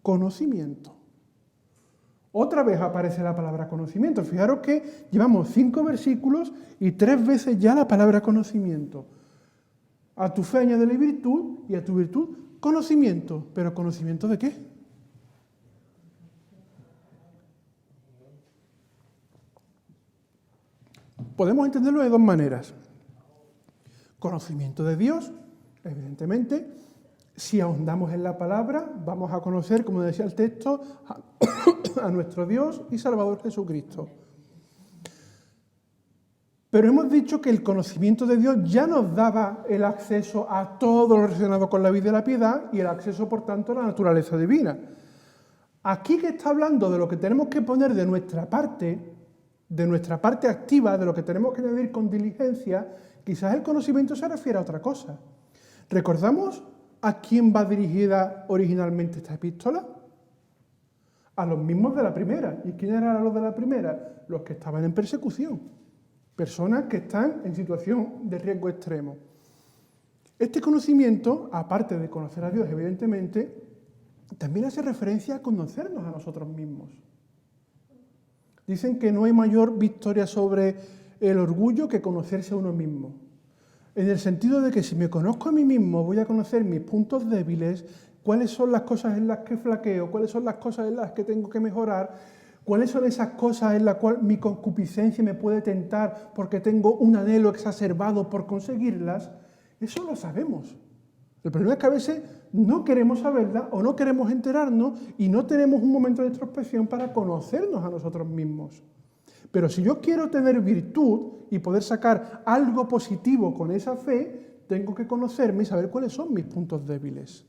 Conocimiento. Otra vez aparece la palabra conocimiento. Fijaros que llevamos 5 versículos y 3 veces ya la palabra conocimiento. A tu fe añádele virtud y a tu virtud conocimiento. ¿Pero conocimiento de qué? Podemos entenderlo de dos maneras. Conocimiento de Dios, evidentemente. Si ahondamos en la palabra, vamos a conocer, como decía el texto, a nuestro Dios y Salvador Jesucristo. Pero hemos dicho que el conocimiento de Dios ya nos daba el acceso a todo lo relacionado con la vida y la piedad y el acceso, por tanto, a la naturaleza divina. Aquí que está hablando de lo que tenemos que poner de nuestra parte activa, de lo que tenemos que añadir con diligencia, quizás el conocimiento se refiere a otra cosa. ¿Recordamos a quién va dirigida originalmente esta epístola? A los mismos de la primera. ¿Y quién eran los de la primera? Los que estaban en persecución. Personas que están en situación de riesgo extremo. Este conocimiento, aparte de conocer a Dios, evidentemente, también hace referencia a conocernos a nosotros mismos. Dicen que no hay mayor victoria sobre el orgullo que conocerse a uno mismo. En el sentido de que si me conozco a mí mismo, voy a conocer mis puntos débiles, cuáles son las cosas en las que flaqueo, cuáles son las cosas en las que tengo que mejorar, cuáles son esas cosas en las cuales mi concupiscencia me puede tentar porque tengo un anhelo exacerbado por conseguirlas. Eso lo sabemos. El problema es que a veces no queremos saberla o no queremos enterarnos y no tenemos un momento de introspección para conocernos a nosotros mismos. Pero si yo quiero tener virtud y poder sacar algo positivo con esa fe, tengo que conocerme y saber cuáles son mis puntos débiles.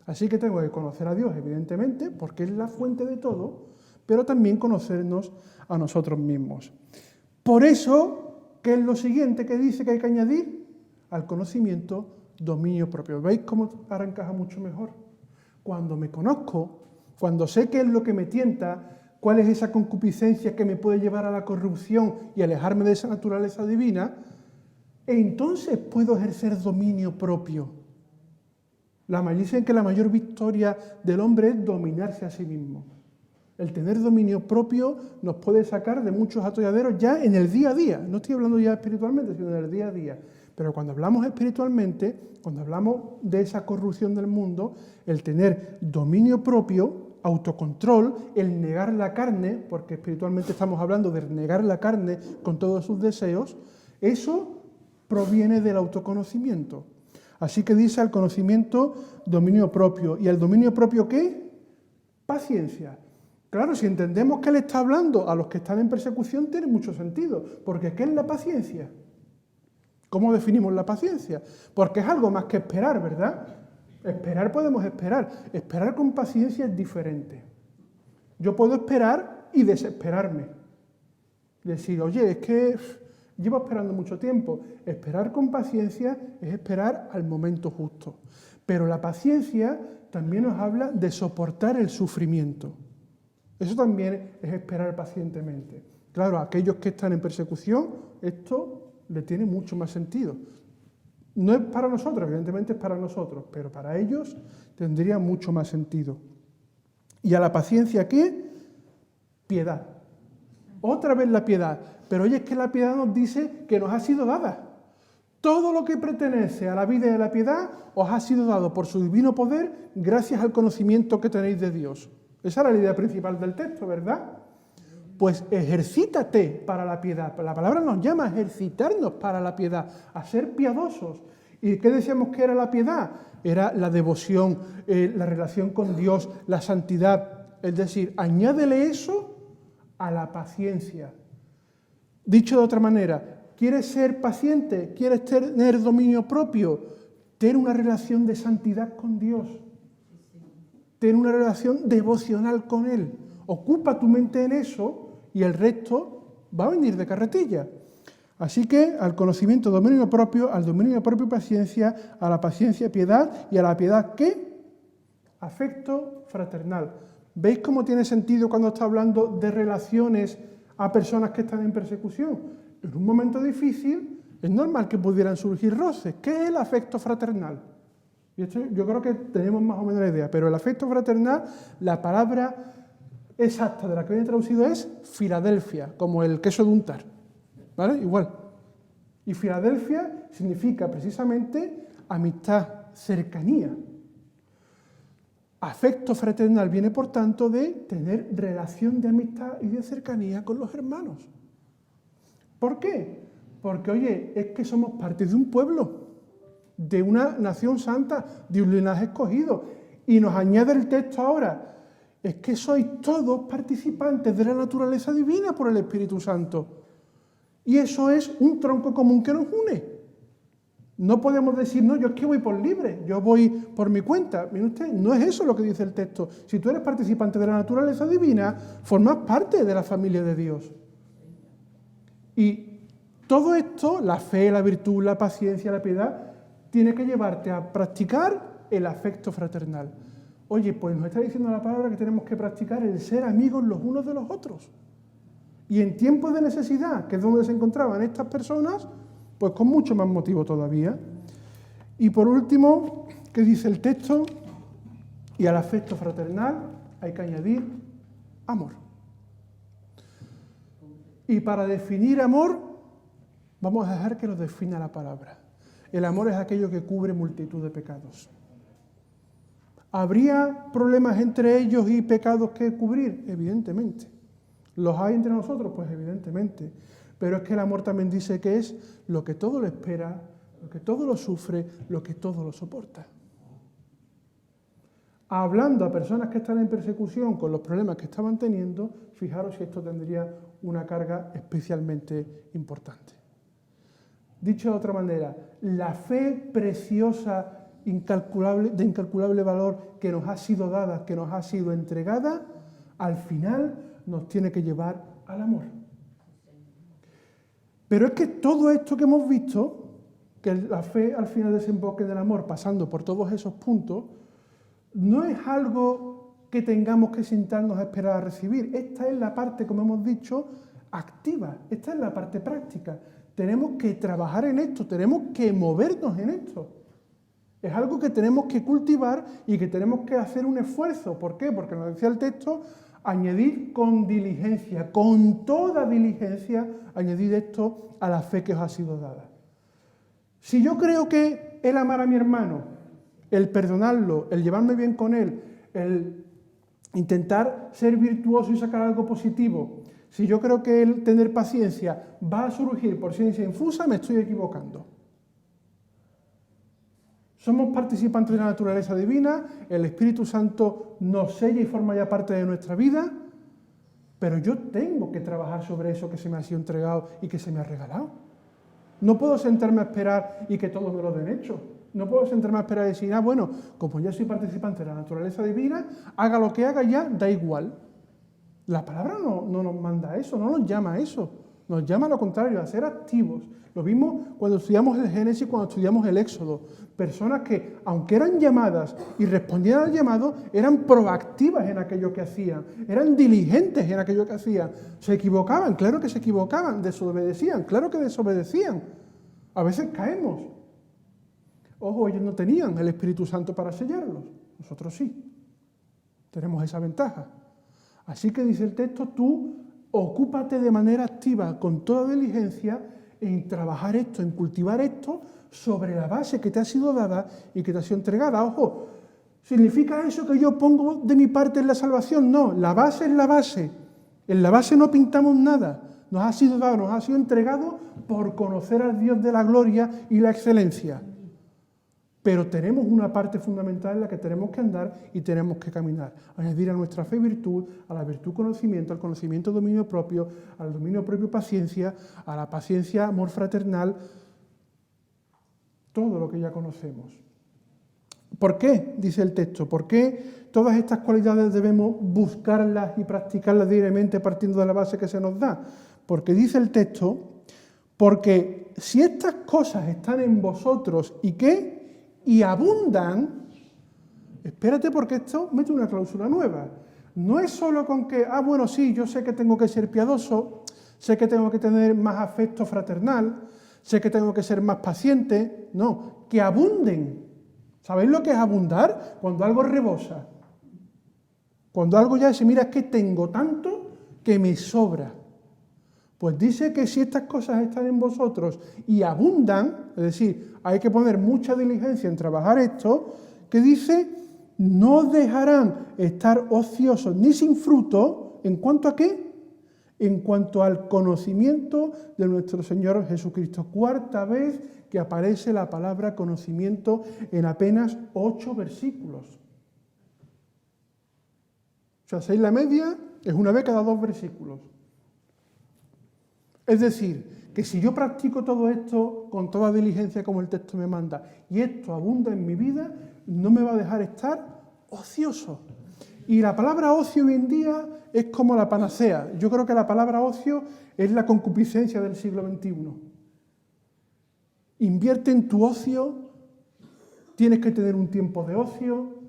Así que tengo que conocer a Dios, evidentemente, porque es la fuente de todo, pero también conocernos a nosotros mismos. Por eso, ¿qué es lo siguiente que dice que hay que añadir? Al conocimiento, dominio propio. ¿Veis cómo ahora encaja mucho mejor? Cuando me conozco, cuando sé qué es lo que me tienta, cuál es esa concupiscencia que me puede llevar a la corrupción y alejarme de esa naturaleza divina, entonces puedo ejercer dominio propio. Dicen que la mayor victoria del hombre es dominarse a sí mismo. El tener dominio propio nos puede sacar de muchos atolladeros ya en el día a día. No estoy hablando ya espiritualmente, sino en el día a día. Pero cuando hablamos espiritualmente, cuando hablamos de esa corrupción del mundo, el tener dominio propio, autocontrol, el negar la carne, porque espiritualmente estamos hablando de negar la carne con todos sus deseos, eso proviene del autoconocimiento. Así que dice al conocimiento, dominio propio. ¿Y el dominio propio qué? Paciencia. Claro, si entendemos que él está hablando a los que están en persecución, tiene mucho sentido, porque ¿qué es la paciencia? ¿Cómo definimos la paciencia? Porque es algo más que esperar, ¿verdad? Esperar podemos esperar. Esperar con paciencia es diferente. Yo puedo esperar y desesperarme. Decir, oye, es que llevo esperando mucho tiempo. Esperar con paciencia es esperar al momento justo. Pero la paciencia también nos habla de soportar el sufrimiento. Eso también es esperar pacientemente. Claro, a aquellos que están en persecución, esto le tiene mucho más sentido. No es para nosotros, evidentemente es para nosotros, pero para ellos tendría mucho más sentido. ¿Y a la paciencia qué? Piedad. Otra vez la piedad. Pero oye, es que la piedad nos dice que nos ha sido dada. Todo lo que pertenece a la vida y a la piedad os ha sido dado por su divino poder gracias al conocimiento que tenéis de Dios. Esa era la idea principal del texto, ¿verdad? Pues ejercítate para la piedad. La palabra nos llama a ejercitarnos para la piedad, a ser piadosos. ¿Y qué decíamos que era la piedad? Era la devoción, la relación con Dios, la santidad. Es decir, añádele eso a la paciencia. Dicho de otra manera, ¿quieres ser paciente? ¿Quieres tener dominio propio? Ten una relación de santidad con Dios. Ten una relación devocional con Él. Ocupa tu mente en eso y el resto va a venir de carretilla. Así que al conocimiento dominio propio, al dominio propio paciencia, a la paciencia piedad y a la piedad ¿qué? Afecto fraternal. ¿Veis cómo tiene sentido cuando está hablando de relaciones a personas que están en persecución? En un momento difícil es normal que pudieran surgir roces. ¿Qué es el afecto fraternal? Y esto yo creo que tenemos más o menos la idea, pero el afecto fraternal, la palabra exacta de la que viene traducido es Filadelfia, como el queso de untar, ¿vale? Igual. Y Filadelfia significa precisamente amistad, cercanía. Afecto fraternal viene, por tanto, de tener relación de amistad y de cercanía con los hermanos. ¿Por qué? Porque, oye, es que somos parte de un pueblo, de una nación santa, de un linaje escogido. Y nos añade el texto ahora, es que sois todos participantes de la naturaleza divina por el Espíritu Santo. Y eso es un tronco común que nos une. No podemos decir, no, yo es que voy por libre, yo voy por mi cuenta. Mire usted, no es eso lo que dice el texto. Si tú eres participante de la naturaleza divina, formas parte de la familia de Dios. Y todo esto, la fe, la virtud, la paciencia, la piedad, tiene que llevarte a practicar el afecto fraternal. Oye, pues nos está diciendo la palabra que tenemos que practicar el ser amigos los unos de los otros. Y en tiempos de necesidad, que es donde se encontraban estas personas, pues con mucho más motivo todavía. Y por último, ¿qué dice el texto? Y al afecto fraternal hay que añadir amor. Y para definir amor, vamos a dejar que lo defina la palabra. El amor es aquello que cubre multitud de pecados. ¿Habría problemas entre ellos y pecados que cubrir? Evidentemente. ¿Los hay entre nosotros? Pues evidentemente. Pero es que el amor también dice que es lo que todo lo espera, lo que todo lo sufre, lo que todo lo soporta. Hablando a personas que están en persecución con los problemas que estaban teniendo, fijaros si esto tendría una carga especialmente importante. Dicho de otra manera, la fe preciosa, de incalculable valor que nos ha sido dada, que nos ha sido entregada, al final nos tiene que llevar al amor. Pero es que todo esto que hemos visto, que la fe al final desemboque del amor, pasando por todos esos puntos, no es algo que tengamos que sentarnos a esperar a recibir. Esta es la parte, como hemos dicho, activa. Esta es la parte práctica. Tenemos que trabajar en esto, tenemos que movernos en esto. Es algo que tenemos que cultivar y que tenemos que hacer un esfuerzo. ¿Por qué? Porque nos decía el texto, añadid con diligencia, con toda diligencia, añadid esto a la fe que os ha sido dada. Si yo creo que el amar a mi hermano, el perdonarlo, el llevarme bien con él, el intentar ser virtuoso y sacar algo positivo, si yo creo que el tener paciencia va a surgir por ciencia infusa, me estoy equivocando. Somos participantes de la naturaleza divina, el Espíritu Santo nos sella y forma ya parte de nuestra vida, pero yo tengo que trabajar sobre eso que se me ha sido entregado y que se me ha regalado. No puedo sentarme a esperar y que todo me lo den hecho. No puedo sentarme a esperar y decir, bueno, como ya soy participante de la naturaleza divina, haga lo que haga ya, da igual. La palabra no nos manda a eso, no nos llama a eso. Nos llama a lo contrario, a ser activos. Lo mismo cuando estudiamos el Génesis, cuando estudiamos el Éxodo. Personas que, aunque eran llamadas y respondían al llamado, eran proactivas en aquello que hacían, eran diligentes en aquello que hacían. Se equivocaban, claro que se equivocaban, desobedecían, claro que desobedecían. A veces caemos. Ojo, ellos no tenían el Espíritu Santo para sellarlos, nosotros sí. Tenemos esa ventaja. Así que dice el texto, tú ocúpate de manera activa, con toda diligencia, en trabajar esto, en cultivar esto, sobre la base que te ha sido dada y que te ha sido entregada. Ojo, ¿significa eso que yo pongo de mi parte en la salvación? No, la base es la base. En la base no pintamos nada. Nos ha sido dado, nos ha sido entregado por conocer al Dios de la gloria y la excelencia. Pero tenemos una parte fundamental en la que tenemos que andar y tenemos que caminar. Añadir a nuestra fe virtud, a la virtud conocimiento, al conocimiento dominio propio, al dominio propio paciencia, a la paciencia amor fraternal, todo lo que ya conocemos. ¿Por qué? Dice el texto. ¿Por qué todas estas cualidades debemos buscarlas y practicarlas diariamente partiendo de la base que se nos da? Porque dice el texto, porque si estas cosas están en vosotros y ¿qué? Y abundan, espérate porque esto mete una cláusula nueva. No es solo con que, bueno, sí, yo sé que tengo que ser piadoso, sé que tengo que tener más afecto fraternal, sé que tengo que ser más paciente. No, que abunden. ¿Sabéis lo que es abundar? Cuando algo rebosa. Cuando algo ya dice, mira, es que tengo tanto que me sobra. Pues dice que si estas cosas están en vosotros y abundan, es decir, hay que poner mucha diligencia en trabajar esto, que dice, no dejarán estar ociosos ni sin fruto, ¿en cuanto a qué? En cuanto al conocimiento de nuestro Señor Jesucristo. Cuarta vez que aparece la palabra conocimiento en apenas 8 versículos. O sea, 6 la media, es una vez cada 2 versículos. Es decir, que si yo practico todo esto con toda diligencia como el texto me manda, y esto abunda en mi vida, no me va a dejar estar ocioso. Y la palabra ocio hoy en día es como la panacea. Yo creo que la palabra ocio es la concupiscencia del siglo XXI. Invierte en tu ocio, tienes que tener un tiempo de ocio,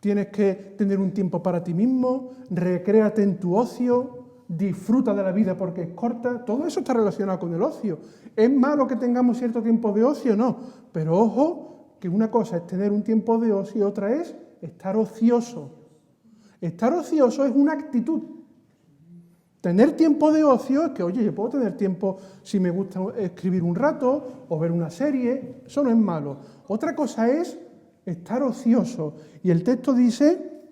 tienes que tener un tiempo para ti mismo, recréate en tu ocio, disfruta de la vida porque es corta. Todo eso está relacionado con el ocio. ¿Es malo que tengamos cierto tiempo de ocio? No. Pero ojo, que una cosa es tener un tiempo de ocio y otra es estar ocioso. Estar ocioso es una actitud. Tener tiempo de ocio es que, oye, yo puedo tener tiempo si me gusta escribir un rato o ver una serie, eso no es malo. Otra cosa es estar ocioso. Y el texto dice,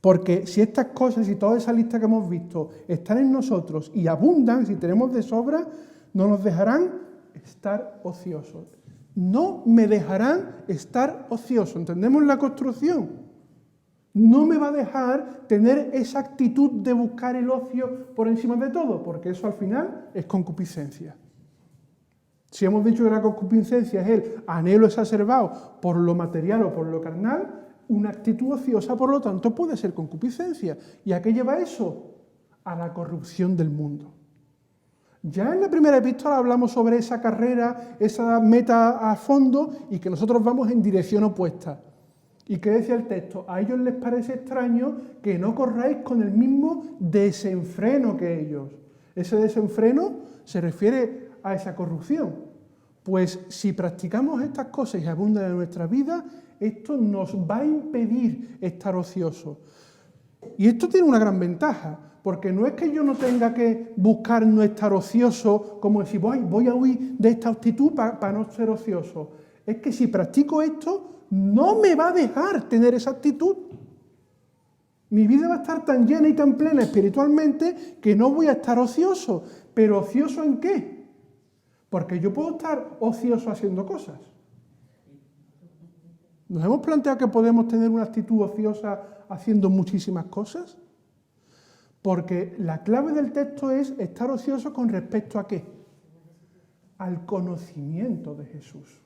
porque si estas cosas y toda esa lista que hemos visto están en nosotros y abundan, si tenemos de sobra, no nos dejarán estar ociosos. No me dejarán estar ocioso. ¿Entendemos la construcción? No me va a dejar tener esa actitud de buscar el ocio por encima de todo, porque eso al final es concupiscencia. Si hemos dicho que la concupiscencia es el anhelo exacerbado por lo material o por lo carnal, una actitud ociosa, por lo tanto, puede ser concupiscencia. ¿Y a qué lleva eso? A la corrupción del mundo. Ya en la primera epístola hablamos sobre esa carrera, esa meta a fondo y que nosotros vamos en dirección opuesta. ¿Y qué decía el texto? A ellos les parece extraño que no corráis con el mismo desenfreno que ellos. Ese desenfreno se refiere a esa corrupción. Pues si practicamos estas cosas y abundan en nuestra vida, esto nos va a impedir estar ociosos. Y esto tiene una gran ventaja, porque no es que yo no tenga que buscar no estar ocioso, como decir, voy a huir de esta actitud para no ser ocioso. Es que si practico esto, no me va a dejar tener esa actitud. Mi vida va a estar tan llena y tan plena espiritualmente que no voy a estar ocioso. ¿Pero ocioso en qué? Porque yo puedo estar ocioso haciendo cosas. ¿Nos hemos planteado que podemos tener una actitud ociosa haciendo muchísimas cosas? Porque la clave del texto es estar ocioso con respecto ¿a qué? Al conocimiento de Jesús.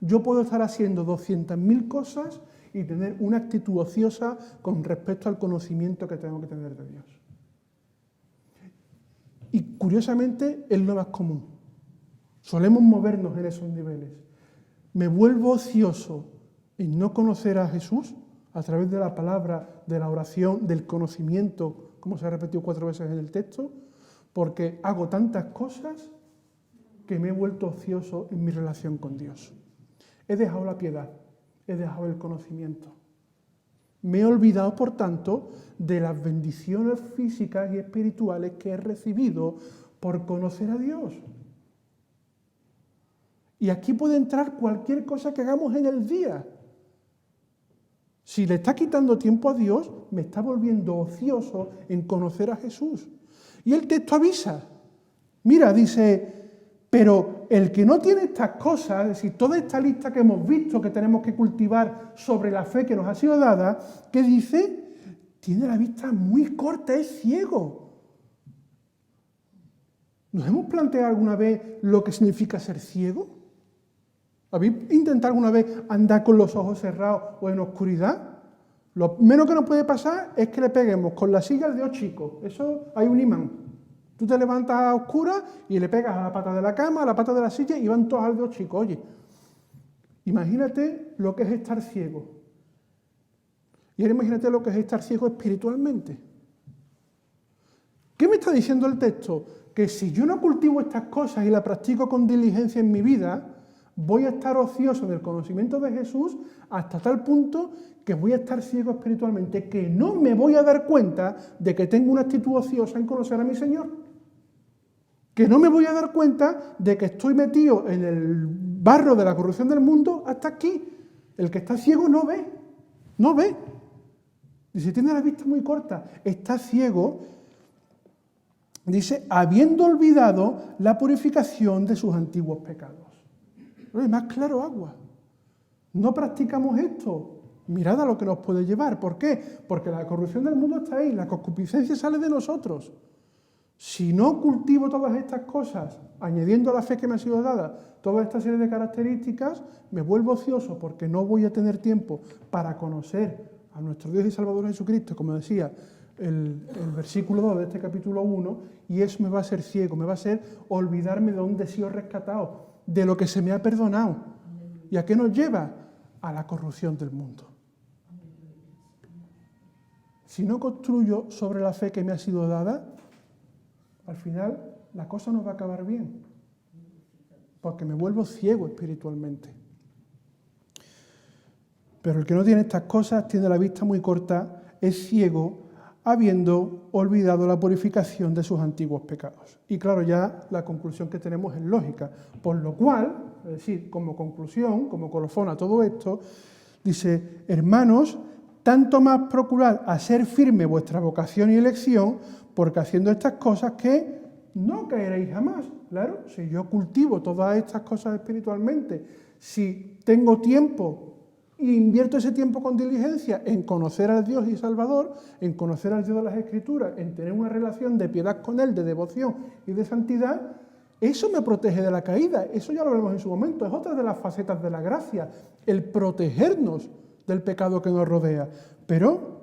Yo puedo estar haciendo 200.000 cosas y tener una actitud ociosa con respecto al conocimiento que tengo que tener de Dios. Y curiosamente es lo más común. Solemos movernos en esos niveles. Me vuelvo ocioso en no conocer a Jesús a través de la palabra, de la oración, del conocimiento, como se ha repetido 4 veces en el texto, porque hago tantas cosas que me he vuelto ocioso en mi relación con Dios. He dejado la piedad, he dejado el conocimiento. Me he olvidado, por tanto, de las bendiciones físicas y espirituales que he recibido por conocer a Dios. Y aquí puede entrar cualquier cosa que hagamos en el día. Si le está quitando tiempo a Dios, me está volviendo ocioso en conocer a Jesús. Y el texto avisa. Mira, dice, pero el que no tiene estas cosas, es decir, toda esta lista que hemos visto que tenemos que cultivar sobre la fe que nos ha sido dada, ¿qué dice? Tiene la vista muy corta, es ciego. ¿Nos hemos planteado alguna vez lo que significa ser ciego? ¿Habéis intentado alguna vez andar con los ojos cerrados o en oscuridad? Lo menos que nos puede pasar es que le peguemos con la silla al dedo chico. Eso hay un imán. Tú te levantas a oscuras y le pegas a la pata de la cama, a la pata de la silla y van todos al dedo chico. Oye, imagínate lo que es estar ciego. Y ahora imagínate lo que es estar ciego espiritualmente. ¿Qué me está diciendo el texto? Que si yo no cultivo estas cosas y las practico con diligencia en mi vida, voy a estar ocioso en el conocimiento de Jesús hasta tal punto que voy a estar ciego espiritualmente, que no me voy a dar cuenta de que tengo una actitud ociosa en conocer a mi Señor. Que no me voy a dar cuenta de que estoy metido en el barro de la corrupción del mundo hasta aquí. El que está ciego no ve, no ve. Dice, tiene la vista muy corta, está ciego. Dice, habiendo olvidado la purificación de sus antiguos pecados. Oye, más claro agua. No practicamos esto. Mirad a lo que nos puede llevar. ¿Por qué? Porque la corrupción del mundo está ahí, la concupiscencia sale de nosotros. Si no cultivo todas estas cosas, añadiendo a la fe que me ha sido dada toda esta serie de características, me vuelvo ocioso porque no voy a tener tiempo para conocer a nuestro Dios y Salvador Jesucristo, como decía el versículo 2 de este capítulo 1, y eso me va a hacer ciego, me va a hacer olvidarme de dónde he sido rescatado, de lo que se me ha perdonado. ¿Y a qué nos lleva? A la corrupción del mundo. Si no construyo sobre la fe que me ha sido dada, al final la cosa no va a acabar bien, porque me vuelvo ciego espiritualmente. Pero el que no tiene estas cosas tiene la vista muy corta, es ciego, habiendo olvidado la purificación de sus antiguos pecados. Y claro, ya la conclusión que tenemos es lógica, por lo cual, es decir, como conclusión, como colofón a todo esto, dice, hermanos, tanto más procurad hacer firme vuestra vocación y elección, porque haciendo estas cosas que no caeréis jamás. Claro, si yo cultivo todas estas cosas espiritualmente, si tengo tiempo e invierto ese tiempo con diligencia en conocer al Dios y Salvador, en conocer al Dios de las Escrituras, en tener una relación de piedad con Él, de devoción y de santidad, eso me protege de la caída. Eso ya lo veremos en su momento. Es otra de las facetas de la gracia, el protegernos del pecado que nos rodea. Pero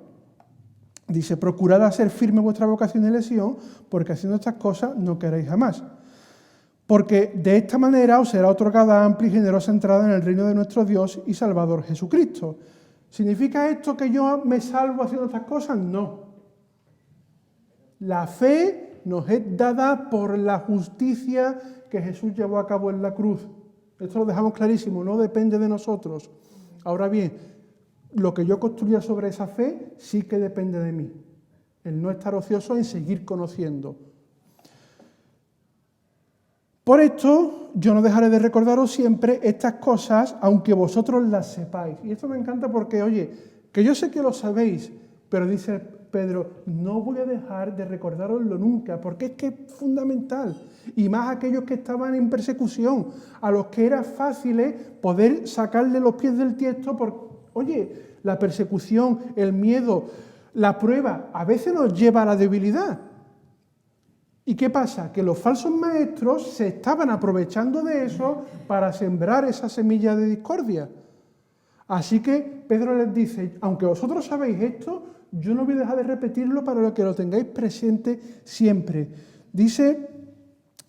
dice, procurad hacer firme vuestra vocación y elección, porque haciendo estas cosas no queréis jamás. Porque de esta manera os será otorgada amplia y generosa entrada en el reino de nuestro Dios y Salvador Jesucristo. ¿Significa esto que yo me salvo haciendo estas cosas? No. La fe nos es dada por la justicia que Jesús llevó a cabo en la cruz. Esto lo dejamos clarísimo, no depende de nosotros. Ahora bien, lo que yo construya sobre esa fe sí que depende de mí. El no estar ocioso en seguir conociendo. Por esto, yo no dejaré de recordaros siempre estas cosas, aunque vosotros las sepáis. Y esto me encanta porque, oye, que yo sé que lo sabéis, pero dice Pedro, no voy a dejar de recordároslo nunca, porque es que es fundamental. Y más aquellos que estaban en persecución, a los que era fácil poder sacarle los pies del tiesto, porque, oye, la persecución, el miedo, la prueba, a veces nos lleva a la debilidad. ¿Y qué pasa? Que los falsos maestros se estaban aprovechando de eso para sembrar esa semilla de discordia. Así que Pedro les dice, aunque vosotros sabéis esto, yo no voy a dejar de repetirlo para que lo tengáis presente siempre. Dice,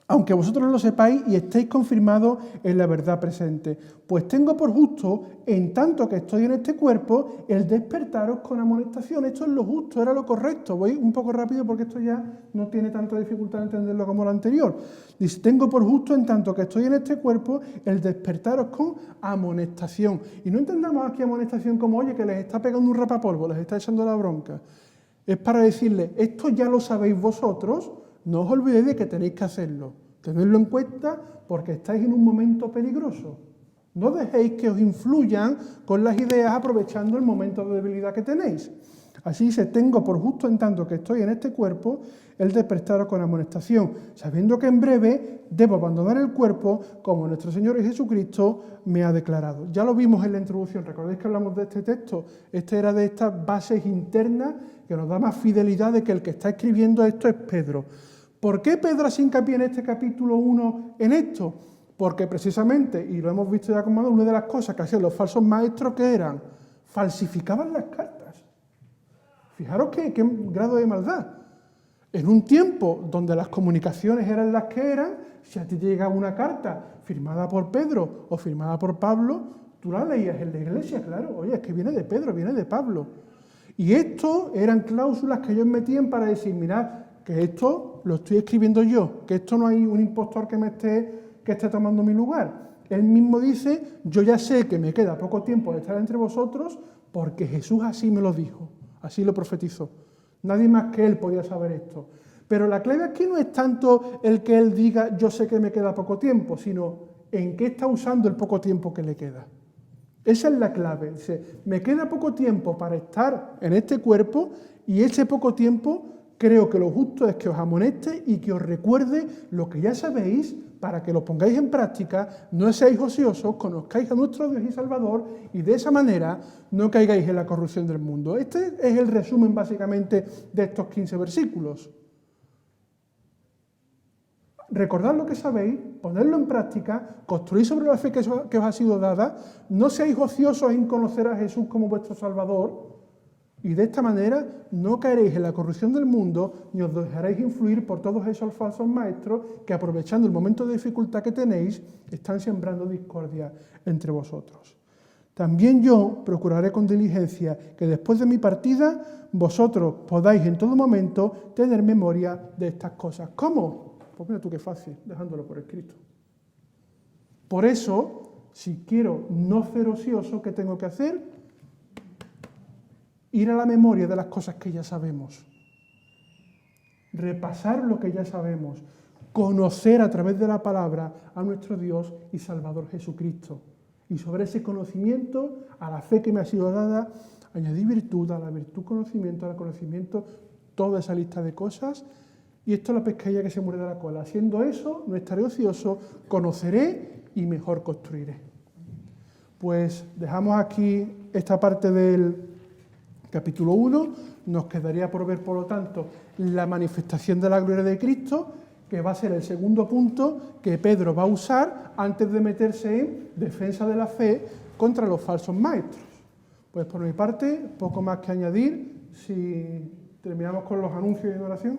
aunque vosotros lo sepáis y estéis confirmados en la verdad presente, pues tengo por justo, en tanto que estoy en este cuerpo, el despertaros con amonestación. Esto es lo justo, era lo correcto. Voy un poco rápido porque esto ya no tiene tanta dificultad en entenderlo como lo anterior. Dice, tengo por justo, en tanto que estoy en este cuerpo, el despertaros con amonestación. Y no entendamos aquí amonestación como, oye, que les está pegando un rapapolvo, les está echando la bronca. Es para decirles, esto ya lo sabéis vosotros, no os olvidéis de que tenéis que hacerlo. Tenedlo en cuenta porque estáis en un momento peligroso. No dejéis que os influyan con las ideas aprovechando el momento de debilidad que tenéis. Así dice, tengo por justo en tanto que estoy en este cuerpo el despertaros con amonestación, sabiendo que en breve debo abandonar el cuerpo como nuestro Señor Jesucristo me ha declarado. Ya lo vimos en la introducción, ¿recordáis que hablamos de este texto? Este era de estas bases internas que nos da más fidelidad de que el que está escribiendo esto es Pedro. ¿Por qué Pedro hace hincapié en este capítulo 1 en esto? Porque precisamente, y lo hemos visto ya como una de las cosas que hacían los falsos maestros, que eran, falsificaban las cartas. Fijaros qué grado de maldad. En un tiempo donde las comunicaciones eran las que eran, si a ti te llegaba una carta firmada por Pedro o firmada por Pablo, tú la leías en la iglesia, claro, oye, es que viene de Pedro, viene de Pablo. Y esto eran cláusulas que ellos metían para decir, mirad, que esto lo estoy escribiendo yo, que esto no hay un impostor que esté tomando mi lugar. Él mismo dice, yo ya sé que me queda poco tiempo de estar entre vosotros porque Jesús así me lo dijo, así lo profetizó. Nadie más que él podía saber esto. Pero la clave aquí no es tanto el que él diga, yo sé que me queda poco tiempo, sino en qué está usando el poco tiempo que le queda. Esa es la clave. Dice, me queda poco tiempo para estar en este cuerpo y ese poco tiempo creo que lo justo es que os amoneste y que os recuerde lo que ya sabéis para que lo pongáis en práctica, no seáis ociosos, conozcáis a nuestro Dios y Salvador y de esa manera no caigáis en la corrupción del mundo. Este es el resumen básicamente de estos 15 versículos. recordad lo que sabéis, ponedlo en práctica, construid sobre la fe que os ha sido dada, no seáis ociosos en conocer a Jesús como vuestro Salvador, y de esta manera no caeréis en la corrupción del mundo ni os dejaréis influir por todos esos falsos maestros que, aprovechando el momento de dificultad que tenéis, están sembrando discordia entre vosotros. También yo procuraré con diligencia que después de mi partida vosotros podáis en todo momento tener memoria de estas cosas. ¿Cómo? Pues mira tú qué fácil, dejándolo por escrito. Por eso, si quiero no ser ocioso, ¿qué tengo que hacer? Ir a la memoria de las cosas que ya sabemos. Repasar lo que ya sabemos. Conocer a través de la palabra a nuestro Dios y Salvador Jesucristo. Y sobre ese conocimiento, a la fe que me ha sido dada, añadir virtud, a la virtud conocimiento, al conocimiento, toda esa lista de cosas. Y esto es la pescadilla que se muerde la cola. Haciendo eso, no estaré ocioso, conoceré y mejor construiré. Pues dejamos aquí esta parte del capítulo 1, nos quedaría por ver, por lo tanto, la manifestación de la gloria de Cristo, que va a ser el segundo punto que Pedro va a usar antes de meterse en defensa de la fe contra los falsos maestros. Pues por mi parte, poco más que añadir. Si terminamos con los anuncios y oración.